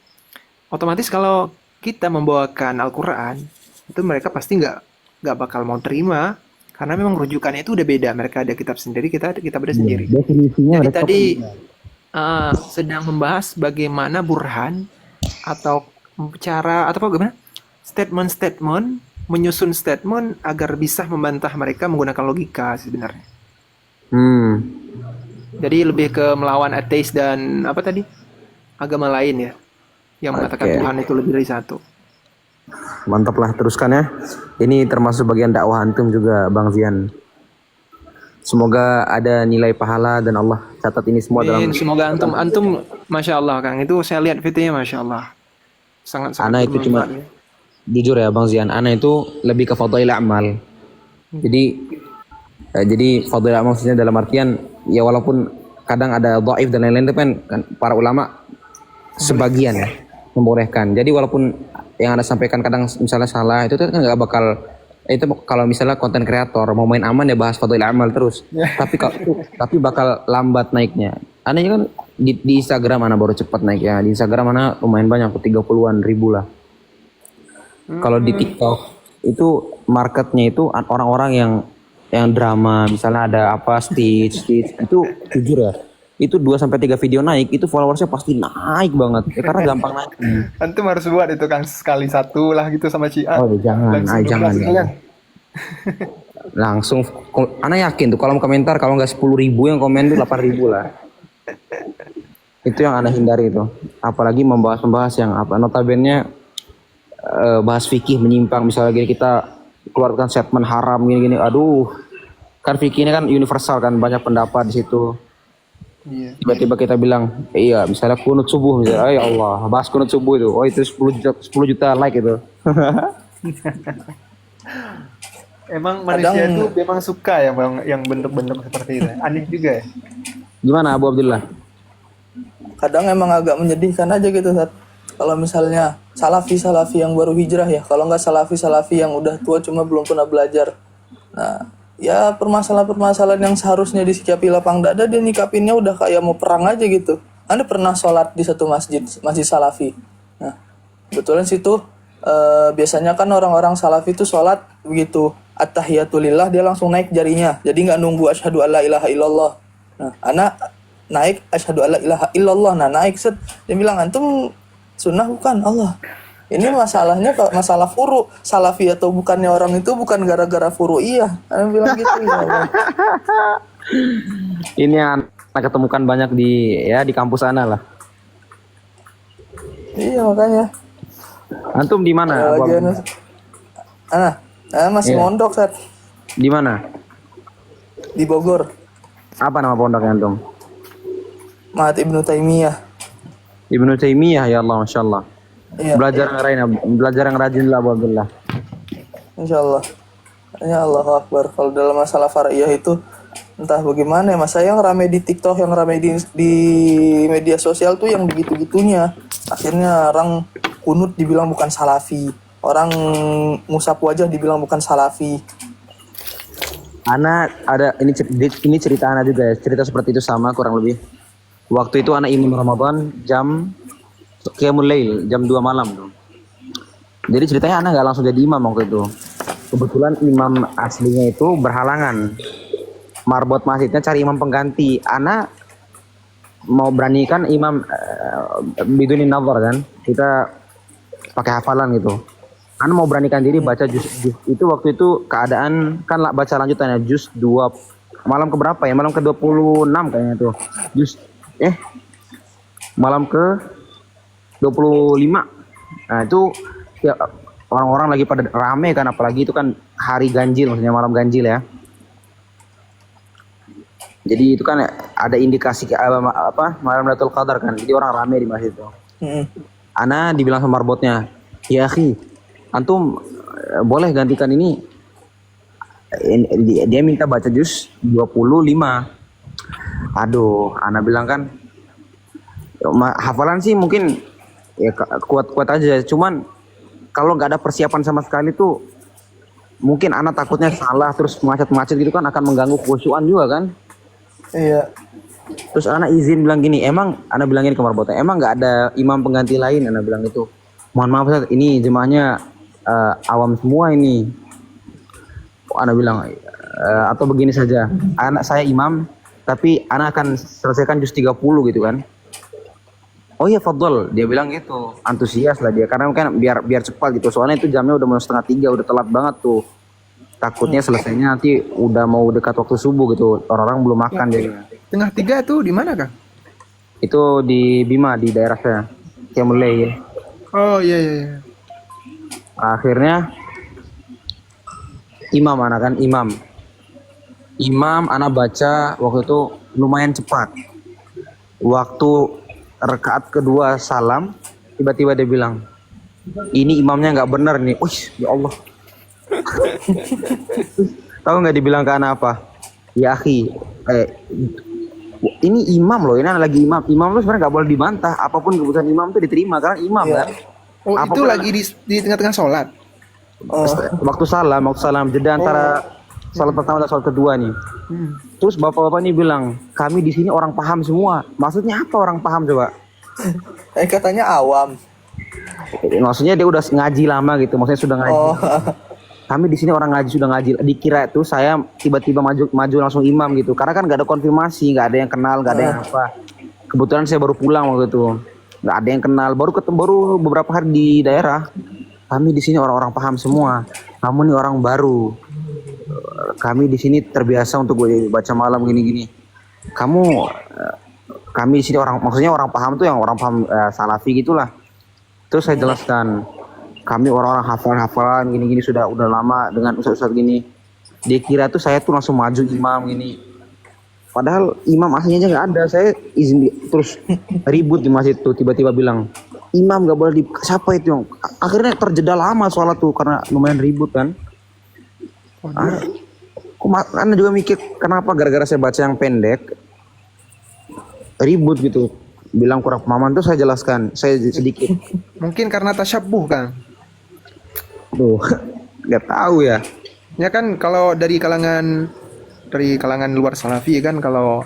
Otomatis kalau kita membawakan Al-Quran, itu mereka pasti nggak bakal mau terima, karena memang rujukannya itu udah beda. Mereka ada kitab sendiri, kita beda sendiri. Jadi tadi sedang membahas bagaimana burhan atau cara atau bagaimana statement menyusun statement agar bisa membantah mereka menggunakan logika sebenarnya. Jadi lebih ke melawan ateis dan agama lain ya, yang mengatakan Tuhan itu lebih dari satu. Mantap lah, teruskan ya. Ini termasuk bagian dakwah antum juga Bang Zian. Semoga ada nilai pahala dan Allah catat ini semua dalam. Semoga antum Masya Allah Kang, itu saya lihat videonya Masya Allah. Sangat Ana itu cuma jujur ya Bang Zian, Ana itu lebih ke fadail amal. Jadi fadail amal maksudnya dalam artian ya walaupun kadang ada dhaif dan lain-lain itu kan para ulama sebagian ya membolehkan. Jadi walaupun yang Anda sampaikan kadang misalnya salah, itu kan nggak bakal, itu kalau misalnya konten kreator mau main aman ya bahas fadhil amal terus. Tapi bakal lambat naiknya. Anda kan di Instagram Anda baru cepat naik ya. Di Instagram Anda lumayan banyak, 30-an ribu lah. Kalau di TikTok itu marketnya itu orang-orang yang drama, misalnya ada apa Stitch itu jujur ya. Itu 2-3 video naik, itu followersnya pasti naik banget. Ya, karena gampang naik. Antum harus buat itu Kang, sekali satu lah gitu sama Cia. Oh jangan, jangan. Langsung, Ana yakin tuh kalau komentar kalau nggak 10.000 yang komen tuh 8.000 lah. Itu yang Anda hindari itu. Apalagi membahas yang apa notabene bahas fikih menyimpang, misalnya gini kita keluarkan statement haram gini-gini. Aduh. Kan fikih ini kan universal kan, banyak pendapat di situ. Iya. Tiba-tiba kita bilang, iya misalnya kunut subuh misalnya, ya Allah, bahas kunut subuh itu. Oh itu 10 juta like itu. Emang manusia itu memang suka ya bang, yang bentuk-bentuk seperti itu. Aneh juga ya. Gimana Abu Abdullah? Kadang emang agak menyedihkan aja gitu, Sat. Kalau misalnya salafi yang baru hijrah ya, kalau nggak salafi yang udah tua cuma belum pernah belajar. Nah, ya permasalahan-permasalahan yang seharusnya disikapi lapang dada, dia nyikapinnya udah kayak mau perang aja gitu. Anda pernah sholat di satu masjid salafi. Nah, kebetulan situ biasanya kan orang-orang salafi itu sholat begitu at-tahiyatulillah dia langsung naik jarinya. Jadi nggak nunggu asyhadu alla ilaha illallah. Nah, anak naik asyhadu alla ilaha illallah. Nah, naik set. Dia bilang, antum sunnah bukan Allah. Ini masalahnya masalah furu. Salafi atau bukannya orang itu bukan gara-gara furu. Iya. Anak bilang gitu ya Allah. Ini anak ketemukan banyak di kampus Ana lah. Iya makanya. Antum di mana? Masih mondok, Sat. Di mana? Di Bogor. Apa nama pondoknya antum? Mahat Ibnu Taimiyah. Ibnu Taimiyah, ya Allah, Masya Allah. Iya. Belajar yang rajin lah Abu Abdullah. Insyaallah. Ya Allahu Akbar. Kalau dalam masalah far'iyah itu entah bagaimana ya, Mas. Saya yang rame di TikTok, yang rame di media sosial tuh yang begitu-gitunya. Akhirnya orang kunut dibilang bukan salafi. Orang ngusap wajah dibilang bukan salafi. Ana ada ini cerita Ana juga ya. Cerita seperti itu sama kurang lebih. Waktu itu anak imam Ramadan jam Qiyamul Lail, jam 2 malam tuh. Jadi ceritanya anak nggak langsung jadi imam waktu itu. Kebetulan imam aslinya itu berhalangan. Marbot masjidnya cari imam pengganti. Anak mau beranikan imam bidunin nazar kan. Kita pakai hafalan gitu. Anak mau beranikan diri baca juz itu waktu itu keadaan kan baca lanjutannya juz 2 malam ke berapa ya? Malam ke 26 kayaknya tuh. Malam ke 25. Nah itu ya, orang-orang lagi pada rame kan, apalagi itu kan hari ganjil, maksudnya malam ganjil ya. Jadi itu kan ada indikasi malam Lailatul Qadar kan. Jadi orang rame di masjid itu. Ana dibilang sama marbotnya, ya akhi, antum boleh gantikan ini. Dia minta baca juz 25. Aduh, Ana bilang kan hafalan sih mungkin ya kuat-kuat aja, cuman kalau nggak ada persiapan sama sekali tuh mungkin Ana takutnya salah terus macet-macet gitu kan akan mengganggu khusyuan juga kan. Iya. Terus Ana izin bilang gini, Ana bilangin ke marbotnya, emang nggak ada imam pengganti lain? Ana bilang itu, mohon maaf Ustaz, ini jemaahnya awam semua ini. Ana bilang atau begini saja, anak saya imam tapi anak akan selesaikan juz 30 gitu kan. Oh iya fadl, dia bilang gitu, antusias lah dia karena kan biar cepat gitu, soalnya itu jamnya udah mau 2:30, udah telat banget tuh. Takutnya selesainya nanti udah mau dekat waktu subuh gitu, orang-orang belum makan jadi. 2:30 tuh di mana Kang? Itu di Bima, di daerah saya, Qiyamul Lail. Oh iya. Akhirnya imam anak baca waktu itu lumayan cepat. Waktu rakaat kedua salam, tiba-tiba dia bilang, ini imamnya nggak benar nih. Wih, ya Allah. Tahu nggak dibilang ke anak apa? Ya akhi, Ini imam loh, ini lagi imam. Imam tuh sebenarnya nggak boleh dibantah. Apapun keputusan imam tuh diterima karena imam Iya. kan. Oh, itu Apapun lagi di tengah-tengah sholat. waktu salam jeda antara salat pertama dan salat kedua nih. Terus bapak-bapak ini bilang, kami di sini orang paham semua. Maksudnya apa orang paham coba? Katanya awam. Maksudnya dia udah ngaji lama gitu. Maksudnya sudah ngaji. Oh. Kami di sini orang ngaji sudah ngaji. Dikira itu saya tiba-tiba maju langsung imam gitu. Karena kan nggak ada konfirmasi, nggak ada yang kenal, nggak ada yang apa. Kebetulan saya baru pulang waktu itu, nggak ada yang kenal. Baru beberapa hari di daerah. Kami di sini orang-orang paham semua. Kamu nih orang baru. Kami di sini terbiasa untuk baca malam gini-gini. Kami di sini maksudnya orang paham tuh yang orang paham salafi gitulah. Terus saya jelaskan, kami orang-orang hafalan gini-gini udah lama dengan ustaz-ustaz gini. Dia kira tuh saya tuh langsung maju imam gini. Padahal imam aslinya aja nggak ada. Saya izin terus ribut di masjid tuh, tiba-tiba bilang, imam nggak boleh siapa itu yang akhirnya terjeda lama sholat tuh karena lumayan ribut kan. Anda juga mikir kenapa gara-gara saya baca yang pendek ribut gitu, bilang kurang pemahaman. Tuh saya jelaskan, saya sedikit. Mungkin karena tasyabuh kan. Tuh, nggak tahu ya. Ya kan kalau dari kalangan luar salafi kan, kalau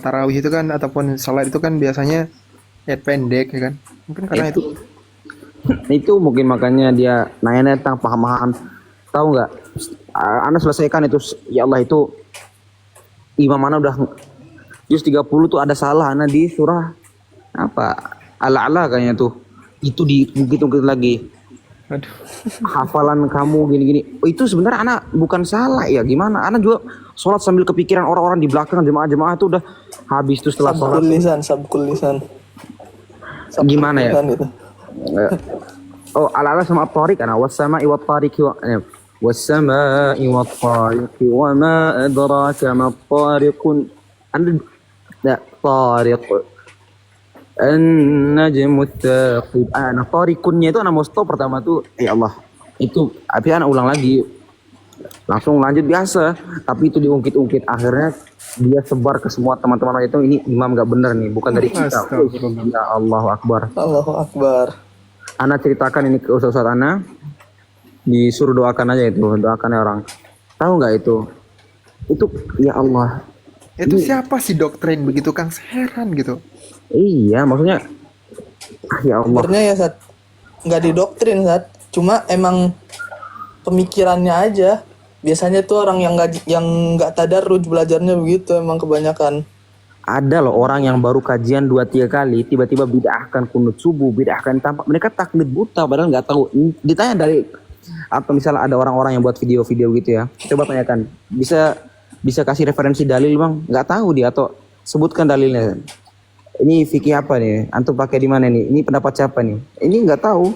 tarawih itu kan ataupun salat itu kan biasanya ayat pendek ya kan. Mungkin karena itu. Itu mungkin makanya dia nanya tentang pemahaman. Tahu nggak? Anda selesaikan itu, ya Allah itu imam mana udah juz 30 tuh ada salah Anda di surah apa? Al-A'la kayaknya tuh. Itu diungkit-ungkit lagi. Aduh. Hafalan kamu gini-gini. Oh, itu sebenarnya anak bukan salah ya. Gimana? Anak juga sholat sambil kepikiran orang-orang di belakang jemaah-jemaah itu udah habis tuh setelah sholat. Sabkul lisan. Gimana ya? Itu. Oh, ala-ala sama at-tariq ana was-sama'i wat-tariqi was-sama'i wat-tariqi wa ma adraka ma at-tariqun. Anda tariq An-najmu tsaqib. Nah, tarikunnya itu anak mau stop pertama tuh, ya Allah. Itu tapi anak ulang lagi. Langsung lanjut biasa, tapi itu diungkit-ungkit. Akhirnya dia sebar ke semua teman-teman itu, ini imam gak bener nih, bukan dari kita. Ya Allahu Akbar. Allahu Akbar. Ana ceritakan ini ke ustaz Ana. Disuruh doakan aja itu, doakan ya orang. Tahu nggak itu? Itu ya Allah. Itu siapa sih doktrin begitu Kang? Heran gitu. Iya, maksudnya ya Allah. Sebenarnya ya Sat, nggak didoktrin Sat, cuma emang pemikirannya aja. Biasanya tuh orang yang nggak tadarruj belajarnya begitu, emang kebanyakan. Ada loh orang yang baru kajian 2-3 kali tiba-tiba bid'ahkan kunut subuh, bid'ahkan tampak. Mereka taklid buta padahal nggak tahu. Ditanya dari atau misalnya ada orang-orang yang buat video-video gitu ya. Coba tanyakan, bisa kasih referensi dalil Bang? Nggak tahu dia, atau sebutkan dalilnya. Ini fikih apa nih? Antum pakai di mana nih? Ini pendapat siapa nih? Ini nggak tahu.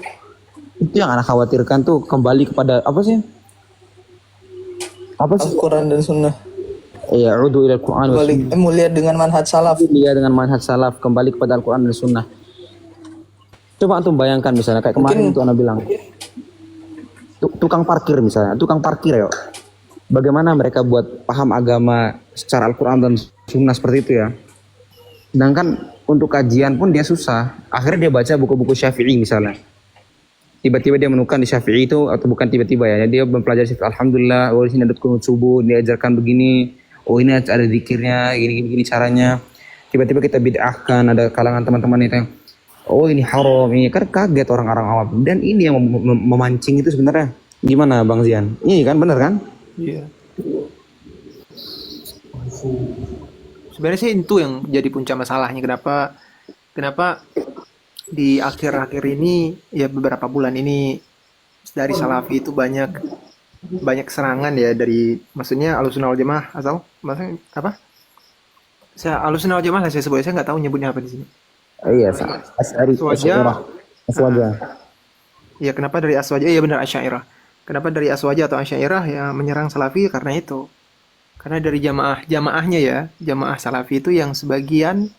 Itu yang anak khawatirkan tuh, kembali kepada apa sih? Al-Quran dan Sunnah. Iya, udu ila Al-Quran wa Sunnah. Mulia dengan manhaj salaf. Mulia dengan manhaj salaf, kembali kepada Al-Quran dan Sunnah. Coba antum bayangkan misalnya kayak kemarin itu anak bilang, tukang parkir misalnya, tukang parkir ya. Bagaimana mereka buat paham agama secara Al-Quran dan Sunnah seperti itu ya. Sedangkan untuk kajian pun dia susah. Akhirnya dia baca buku-buku Syafi'i misalnya. Tiba-tiba dia menemukan di Syafi'i itu, atau bukan tiba-tiba ya, dia mempelajari Syafi'i. Alhamdulillah, oh di sini ada kunut subuh, diajarkan begini. Oh ini ada zikirnya, gini caranya. Tiba-tiba kita bid'ahkan, ada kalangan teman-teman itu yang, oh ini haram, ini kan kaget orang-orang awam. Dan ini yang memancing itu sebenarnya. Gimana Bang Zian? Ini kan benar kan? Iya. Sebenarnya sih itu yang jadi puncak masalahnya. Kenapa di akhir-akhir ini, ya beberapa bulan ini dari Salafi itu banyak serangan ya, dari maksudnya Ahlussunnah wal Jamaah, atau maksudnya apa? Ahlussunnah wal Jamaah saya sebutnya, saya nggak tahu nyebutnya apa di sini. Iya, Aswaja. Ya, kenapa dari Aswaja? Iya benar, Asy'ariyah. Kenapa dari Aswaja atau Asy'ariyah ya menyerang Salafi? Karena itu. Karena dari jamaahnya ya, jamaah Salafi itu yang sebagian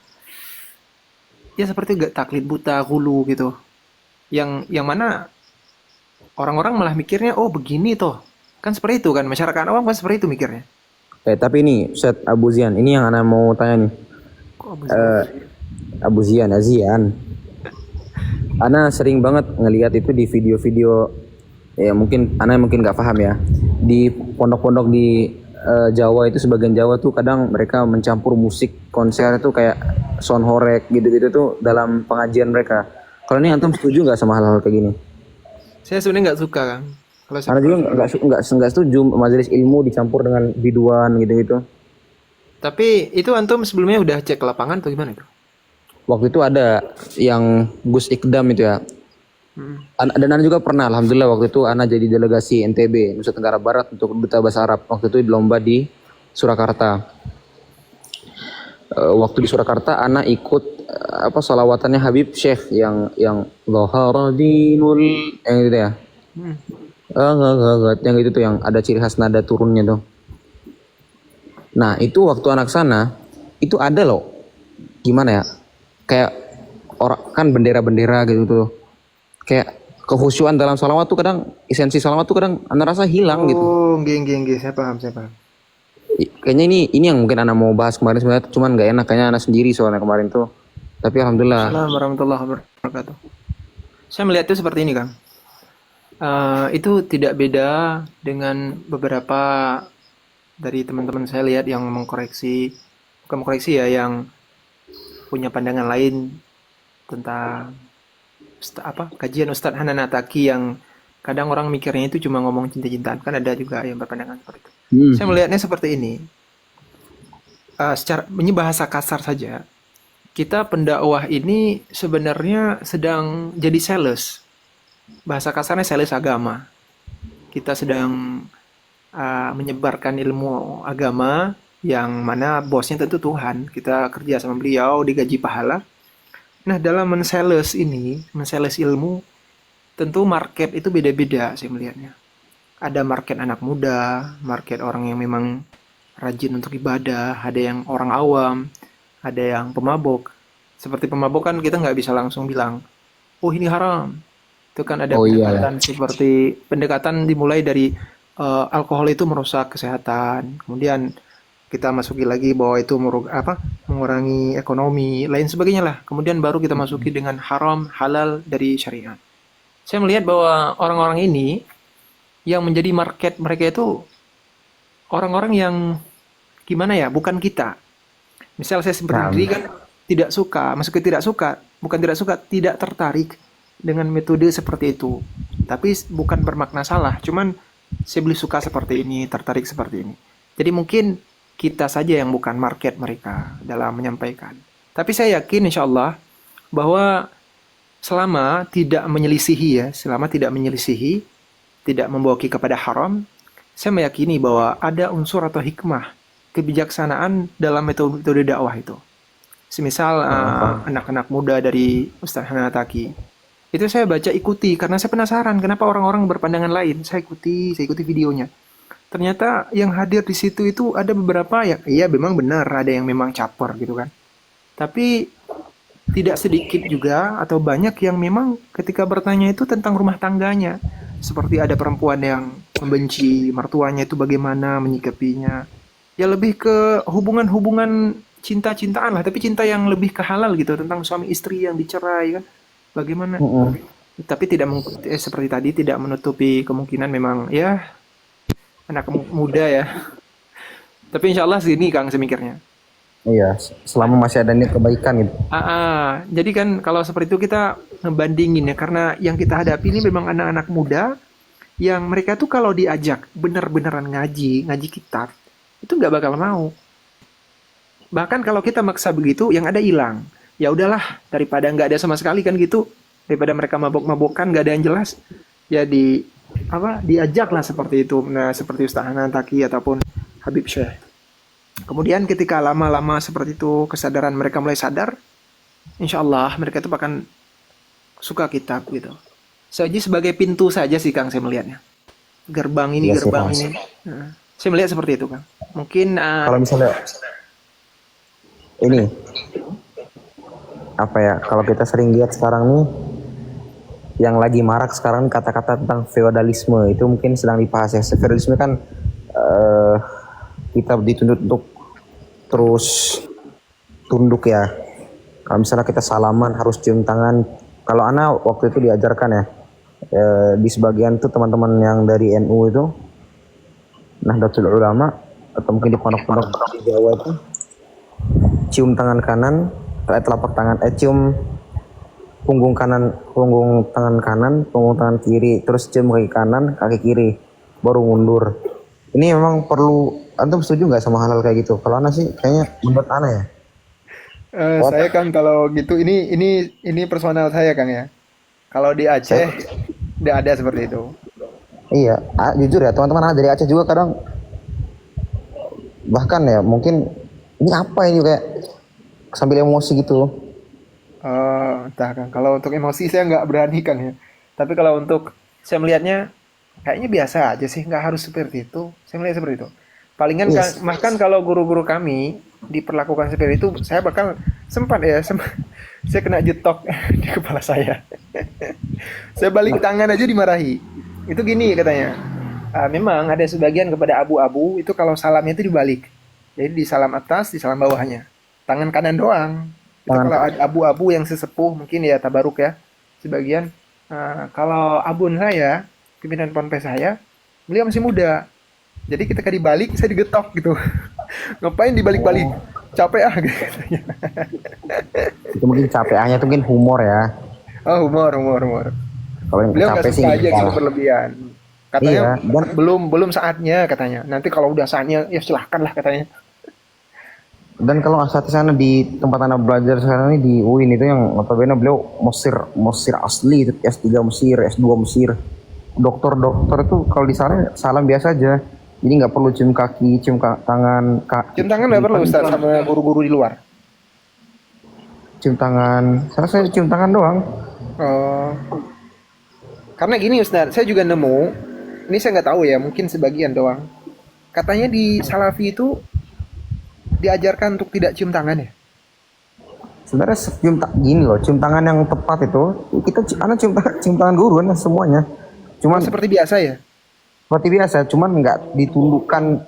ya seperti gak taklid buta, hulu gitu. Yang mana orang-orang malah mikirnya, oh begini toh. Kan seperti itu kan, masyarakat awam kan seperti itu mikirnya. Tapi ini Ustaz Abu Zian, ini yang ana mau tanya nih. Abu Zian, Azian. Ana sering banget ngelihat itu di video-video, ya mungkin ana mungkin nggak paham ya. Di pondok-pondok di Jawa itu, sebagian Jawa tuh kadang mereka mencampur musik konser itu kayak sound horeg gitu-gitu tuh dalam pengajian mereka. Kalau ini antum setuju nggak sama hal-hal kayak gini? Saya sebenarnya nggak suka, Kang. Kalau Ana juga nggak setuju majelis ilmu dicampur dengan biduan gitu-gitu. Tapi itu antum sebelumnya udah cek ke lapangan atau gimana itu? Waktu itu ada yang Gus Ikdam itu ya. Dan Ana juga pernah, alhamdulillah waktu itu Ana jadi delegasi NTB, Nusa Tenggara Barat untuk Duta Bahasa Arab. Waktu itu di lomba di Surakarta. Waktu di Surakarta Ana ikut shalawatannya Habib Syekh yang Dhahara dinul yang gitu ya. Yang itu tuh yang ada ciri khas nada turunnya tuh. Nah, itu waktu anak sana itu ada loh. Gimana ya? Kayak orang kan bendera-bendera gitu tuh. Kayak kehusyuan dalam salawat tuh kadang, esensi salawat tuh kadang Anda rasa hilang gitu. Oh, nggih. Saya paham. Kayaknya ini yang mungkin Anda mau bahas kemarin sebenarnya, cuman nggak enak kayaknya Anda sendiri soalnya kemarin tuh. Tapi alhamdulillah. Assalamualaikum warahmatullahi wabarakatuh. Saya melihat itu seperti ini, Kang. Itu tidak beda dengan beberapa dari teman-teman saya lihat yang bukan mengkoreksi ya, yang punya pandangan lain tentang kajian Ustadz Hanan Ataki yang kadang orang mikirnya itu cuma ngomong cinta-cintaan, kan ada juga yang berpandangan seperti itu. Saya melihatnya seperti ini. Ini bahasa kasar saja. Kita pendakwah ini sebenarnya sedang jadi sales. Bahasa kasarnya sales agama. Kita sedang menyebarkan ilmu agama yang mana bosnya tentu Tuhan. Kita kerja sama beliau, digaji pahala. Nah, dalam men-sales ilmu, tentu market itu beda-beda saya melihatnya. Ada market anak muda, market orang yang memang rajin untuk ibadah, ada yang orang awam, ada yang pemabok. Seperti pemabok kan kita nggak bisa langsung bilang, oh ini haram. Itu kan ada pendekatan seperti pendekatan dimulai dari alkohol itu merusak kesehatan. Kemudian kita masuki lagi bahwa itu mengurangi ekonomi, lain sebagainya lah. Kemudian baru kita masuki dengan haram, halal dari syariat. Saya melihat bahwa orang-orang ini yang menjadi market mereka itu orang-orang yang gimana ya, bukan kita. Misal saya sendiri kan tidak tertarik dengan metode seperti itu. Tapi bukan bermakna salah, cuman saya beli suka seperti ini, tertarik seperti ini. Jadi mungkin kita saja yang bukan market mereka dalam menyampaikan. Tapi saya yakin insya Allah bahwa selama tidak menyelisihi, tidak membawa kepada haram, saya meyakini bahwa ada unsur atau hikmah, kebijaksanaan dalam metode dakwah itu. Semisal anak-anak muda dari Ustadz Hanan Ataki, itu saya baca ikuti karena saya penasaran kenapa orang-orang berpandangan lain. Saya ikuti videonya. Ternyata yang hadir di situ itu ada beberapa yang iya memang benar, ada yang memang caper gitu kan. Tapi tidak sedikit juga atau banyak yang memang ketika bertanya itu tentang rumah tangganya. Seperti ada perempuan yang membenci mertuanya itu bagaimana menyikapinya. Ya lebih ke hubungan-hubungan cinta-cintaan lah, tapi cinta yang lebih ke halal gitu, tentang suami istri yang dicerai kan. Bagaimana? Tapi seperti tadi tidak menutupi kemungkinan memang ya anak muda ya. Tapi insya Allah segini Kang semikirnya. Iya, selama masih ada niat kebaikan gitu. Jadi kan kalau seperti itu kita ngebandingin ya, karena yang kita hadapi ini memang anak-anak muda yang mereka tuh kalau diajak bener-beneran ngaji kitab, itu nggak bakal mau. Bahkan kalau kita maksa begitu, yang ada hilang. Ya udahlah, daripada nggak ada sama sekali kan gitu, daripada mereka mabok-mabokan nggak ada yang jelas, ya diajak lah seperti itu. Nah, seperti Ustadz Hanan Ataki ataupun Habib Syekh. Kemudian ketika lama-lama seperti itu kesadaran mereka mulai sadar, insya Allah mereka itu akan suka kitab gitu. Saja sebagai pintu saja sih Kang saya melihatnya. Gerbang ini. Nah, saya melihat seperti itu Kang. Mungkin kalau misalnya ini kalau kita sering lihat sekarang nih yang lagi marak sekarang kata-kata tentang feodalisme itu mungkin sedang dibahas ya. Feodalisme kan kita dituntut untuk terus tunduk ya. Kalau misalnya kita salaman harus cium tangan. Kalau ana waktu itu diajarkan ya, di sebagian tuh teman-teman yang dari NU itu, Nahdlatul Ulama atau mungkin di pondok-pondok di Jawa itu, cium tangan kanan, telapak tangan, cium punggung kanan, punggung tangan kanan, punggung tangan kiri, terus cium kaki kanan, kaki kiri, baru mundur. Ini memang perlu, antum setuju nggak sama hal-hal kayak gitu? Kalau ana sih kayaknya menurut ana ya. Saya kan kalau gitu ini personal saya Kang ya. Kalau di Aceh tidak ada seperti itu. Iya, jujur ya teman-teman ana dari Aceh juga kadang bahkan ya mungkin ini apa ini kayak sambil emosi gitu. Entah Kang. Kalau untuk emosi saya nggak berani Kang ya. Tapi kalau untuk saya melihatnya kayaknya biasa aja sih, nggak harus seperti itu. Saya melihat seperti itu. Palingan Yes. bahkan kalau guru-guru kami diperlakukan seperti itu, saya bakal sempat ya, saya kena jetok di kepala saya. Saya balik tangan aja dimarahi. Itu gini katanya. Memang ada sebagian kepada abu-abu itu kalau salamnya itu dibalik. Jadi di salam atas, di salam bawahnya. Tangan kanan doang. Itu kalau ada abu-abu yang sesepuh mungkin ya tabaruk ya. Sebagian. Kalau abun saya, pimpinan ponpes saya, beliau masih muda. Jadi ketika dibalik saya digetok gitu. Ngapain dibalik-balik? Capek katanya. Itu mungkin capeknya itu mungkin humor ya. Oh, humor. Kalau yang Beliau nggak capek sih suka nggak aja gitu salah. berlebihan. Katanya Iya, dan- belum saatnya katanya. Nanti kalau udah saatnya ya silahkan lah katanya. Dan kalau saat di sana di tempat anak belajar sekarang ini di UIN itu yang notabene beliau Mesir asli, itu S3 Mesir, S2 Mesir. Dokter itu kalau di sana salam biasa aja. Jadi nggak perlu cium kaki, cium tangan, Cium tangan nggak perlu Ustaz sama guru-guru di luar. cium tangan. Saya cium tangan doang. Oh. Karena gini Ustaz, saya juga nemu, ini saya nggak tahu ya, mungkin sebagian doang. Katanya di Salafi itu diajarkan untuk tidak cium tangan ya. Sebenarnya gini loh, cium tangan yang tepat itu kita anak cium tangan guru kan semuanya. Cuman Seperti biasa ya. seperti biasa, cuman nggak ditundukkan.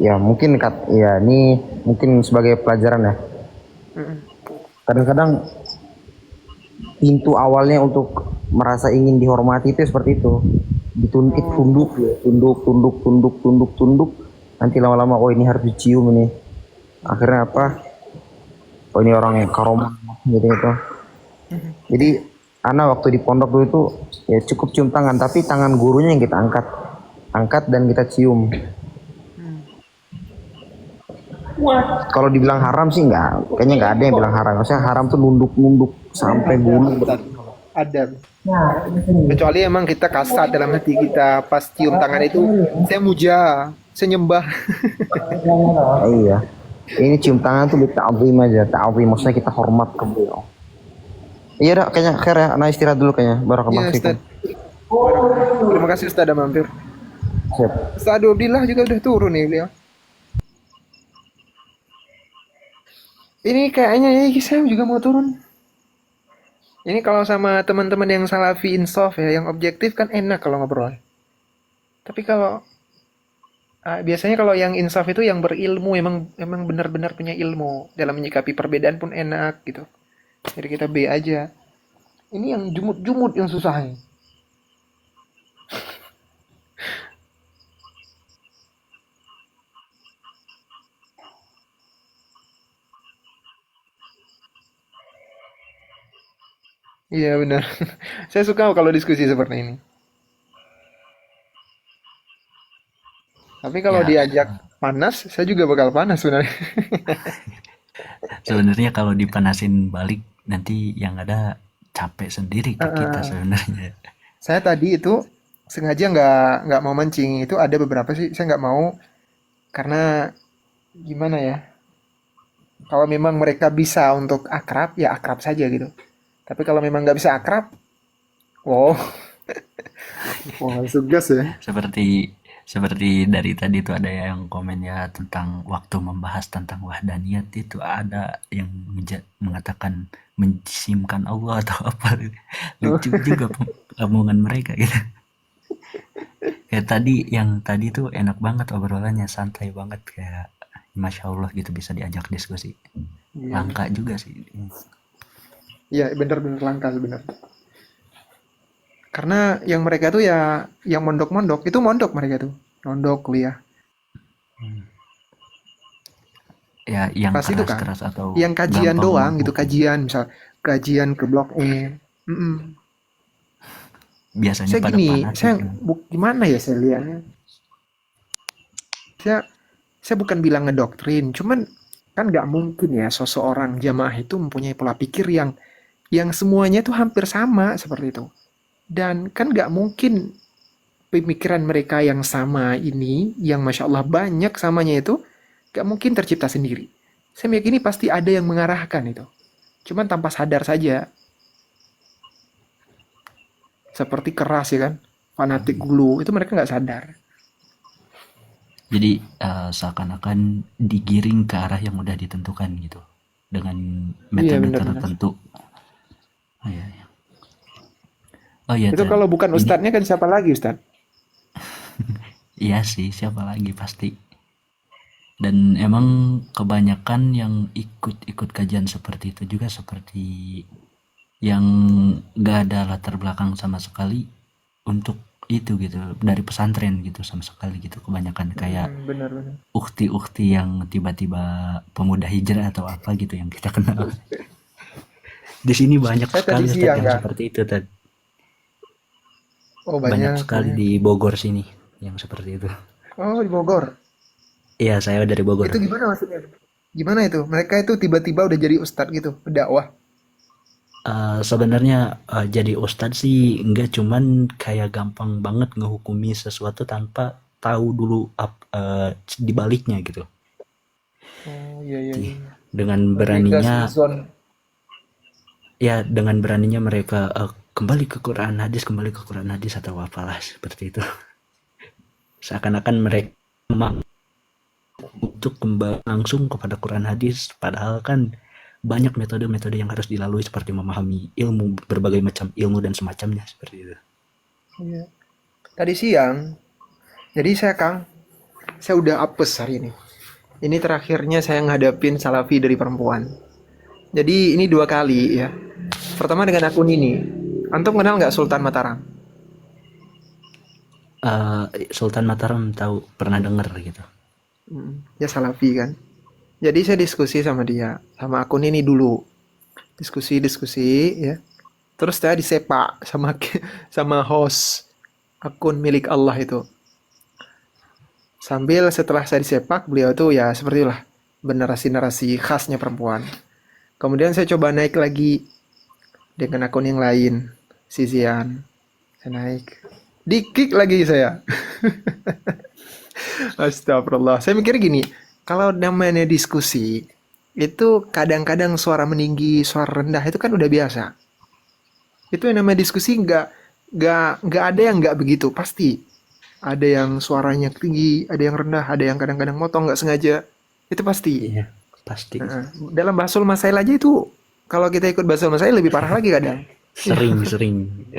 Ya mungkin ya ini mungkin sebagai pelajaran ya. Kadang-kadang pintu awalnya untuk merasa ingin dihormati itu seperti itu. Tunduk. Nanti lama-lama oh ini harus dicium ini. Akhirnya apa? Oh ini orang karomah gitu. Jadi Ana waktu di pondok dulu itu ya cukup cium tangan, tapi tangan gurunya yang kita angkat dan kita cium. Kalau dibilang haram sih kayaknya nggak ada yang bilang haram. Maksudnya haram tuh nunduk sampai bulu. Ada. Kecuali emang kita kasar dalam hati kita pas cium tangan itu, saya muja, saya nyembah. Iya. Ini cium tangan tuh ta'zim aja, ta'zim maksudnya kita hormat ke beliau. Iya dah, kayaknya khair ya, Ana istirahat dulu kayaknya. Barakallahu Iya, fikum. Ustaz. Terima kasih Ustaz udah mampir. Siap. Ustaz Abdillah juga udah turun nih beliau. Ini kayaknya ya saya juga mau turun. Ini kalau sama teman-teman yang Salafi Insaf ya, yang objektif kan enak kalau ngobrol. Tapi kalau biasanya kalau yang insaf itu yang berilmu, emang benar-benar punya ilmu dalam menyikapi perbedaan pun enak gitu. Jadi kita B aja. Ini yang jumut-jumut yang susah nih. Iya benar. Saya suka kalau diskusi seperti ini. Tapi kalau diajak panas, saya juga bakal panas sebenarnya. Sebenarnya kalau dipanasin balik nanti yang ada capek sendiri ke kita sebenarnya. Saya tadi itu sengaja nggak mau mancing. Itu ada beberapa sih saya nggak mau karena gimana ya? Kalau memang mereka bisa untuk akrab, ya akrab saja gitu. Tapi kalau memang nggak bisa akrab, wow, wah sugas ya. Seperti dari tadi itu ada yang komen ya tentang waktu membahas tentang wahdaniyat itu ada yang mengatakan menjisimkan Allah atau apa. Lucu juga omongan mereka gitu. Kayak tadi yang tadi tuh enak banget obrolannya, santai banget kayak Masya Allah gitu bisa diajak diskusi. Iya, Langka juga sih. iya bener-bener langka sebenarnya. Karena yang mereka tuh ya, yang mondok-mondok itu mondok mereka tuh, mondok kuliah. Ya yang Pasti itu kan, keras-keras atau yang kajian gampang doang gitu, menghukum. kajian misal kajian ke Blok M. Mm-mm. Biasanya Saya pada gini, fanatik saya kan. gimana ya saya lihatnya? Saya saya bukan bilang ngedoktrin, cuman kan nggak mungkin ya seseorang jamaah itu mempunyai pola pikir yang semuanya tuh hampir sama seperti itu. Dan kan nggak mungkin pemikiran mereka yang sama ini, yang Masya Allah banyak samanya itu, nggak mungkin tercipta sendiri. Saya meyakini pasti ada yang mengarahkan itu. Cuman tanpa sadar saja, seperti keras ya kan, fanatik gulu, itu mereka nggak sadar. Jadi seakan-akan digiring ke arah yang udah ditentukan gitu dengan Iya metode benar-benar. tertentu. Oh iya, iya. Oh iya, Itu kalau bukan ini ustadznya kan siapa lagi ustadz? iya sih, siapa lagi pasti. Dan emang kebanyakan yang ikut-ikut kajian seperti itu juga seperti yang gak ada latar belakang sama sekali untuk itu gitu, dari pesantren gitu sama sekali gitu. Kebanyakan kayak Benar-benar. ukti-ukti yang tiba-tiba pemuda hijrah atau apa gitu yang kita kenal. Di sini banyak Saya sekali tadi Ustadz siang yang kan. seperti itu, Tad. Oh Banyak banyak, sekali banyak. di Bogor sini yang seperti itu. Oh di Bogor. Iya, saya dari Bogor. Itu gimana maksudnya? Gimana itu? Mereka itu tiba-tiba udah jadi ustadz gitu, dakwah. Sebenarnya jadi ustadz sih enggak, cuman kayak gampang banget ngehukumi sesuatu tanpa tahu dulu di baliknya gitu. Oh iya iya iya. Dengan Lebih ke beraninya zon. ya dengan beraninya mereka kembali ke Quran hadis atau apalah seperti itu. Seakan-akan mereka memang untuk kembali langsung kepada Quran hadis, padahal kan banyak metode-metode yang harus dilalui seperti memahami ilmu, berbagai macam ilmu dan semacamnya seperti itu. Iya. Tadi siang, jadi saya udah apes hari ini. Ini terakhirnya saya ngadapin salafi dari perempuan. Jadi ini 2 kali ya. Pertama dengan akun ini. Antum kenal nggak Sultan Mataram? Sultan Mataram tahu, pernah dengar gitu. Ya salafi kan. Jadi saya diskusi sama dia, sama akun ini dulu. Diskusi ya. Terus saya disepak sama host akun milik Allah itu. Sambil setelah saya disepak, beliau tuh ya seperti itulah, bernarasi-narasi khasnya perempuan. Kemudian saya coba naik lagi dengan akun yang lain, si Zian. Saya naik. Di-kick lagi saya. Astagfirullah. Saya mikir gini, kalau namanya diskusi, itu kadang-kadang suara meninggi, suara rendah, itu kan udah biasa. Itu yang namanya diskusi nggak ada yang nggak begitu, pasti. Ada yang suaranya tinggi, ada yang rendah, ada yang kadang-kadang motong nggak sengaja. Itu pasti. Iya, pasti. Dalam Basul Masail aja itu, kalau kita ikut Basul Masail lebih parah lagi kadang. Sering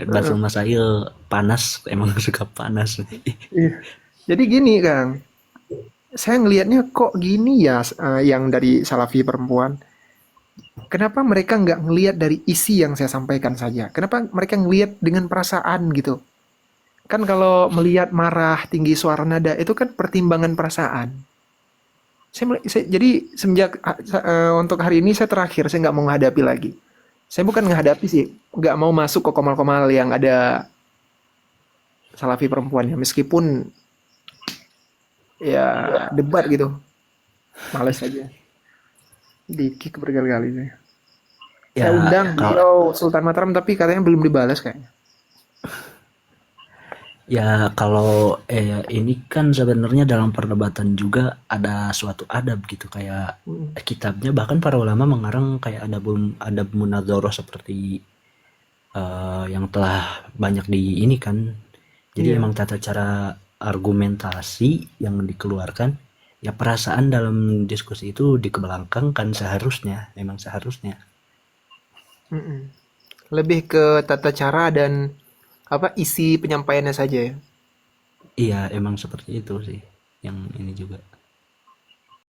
Basul Masail panas, emang suka panas. Iya. Jadi gini Kang, saya ngelihatnya kok gini ya, yang dari Salafi perempuan. Kenapa mereka nggak ngelihat dari isi yang saya sampaikan saja? Kenapa mereka ngelihat dengan perasaan gitu? Kan kalau melihat marah, tinggi suara nada, itu kan pertimbangan perasaan. Jadi semenjak untuk hari ini saya terakhir, saya nggak mau menghadapi lagi. Saya bukan menghadapi sih, nggak mau masuk ke komal-komal yang ada Salafi perempuan ya, meskipun ya debat gitu, males aja. Di-kick berkali-kali saya. Saya undang beliau Sultan Mataram tapi katanya belum dibalas kayaknya. Ya kalau ini kan sebenarnya dalam perdebatan juga ada suatu adab gitu, kayak kitabnya bahkan para ulama mengarang kayak adab munadzarah seperti yang telah banyak di ini kan. Jadi emang tata cara argumentasi yang dikeluarkan, ya perasaan dalam diskusi itu dikebelakangkan seharusnya, memang seharusnya. Lebih ke tata cara dan isi penyampaiannya saja ya. iya emang seperti itu sih yang ini juga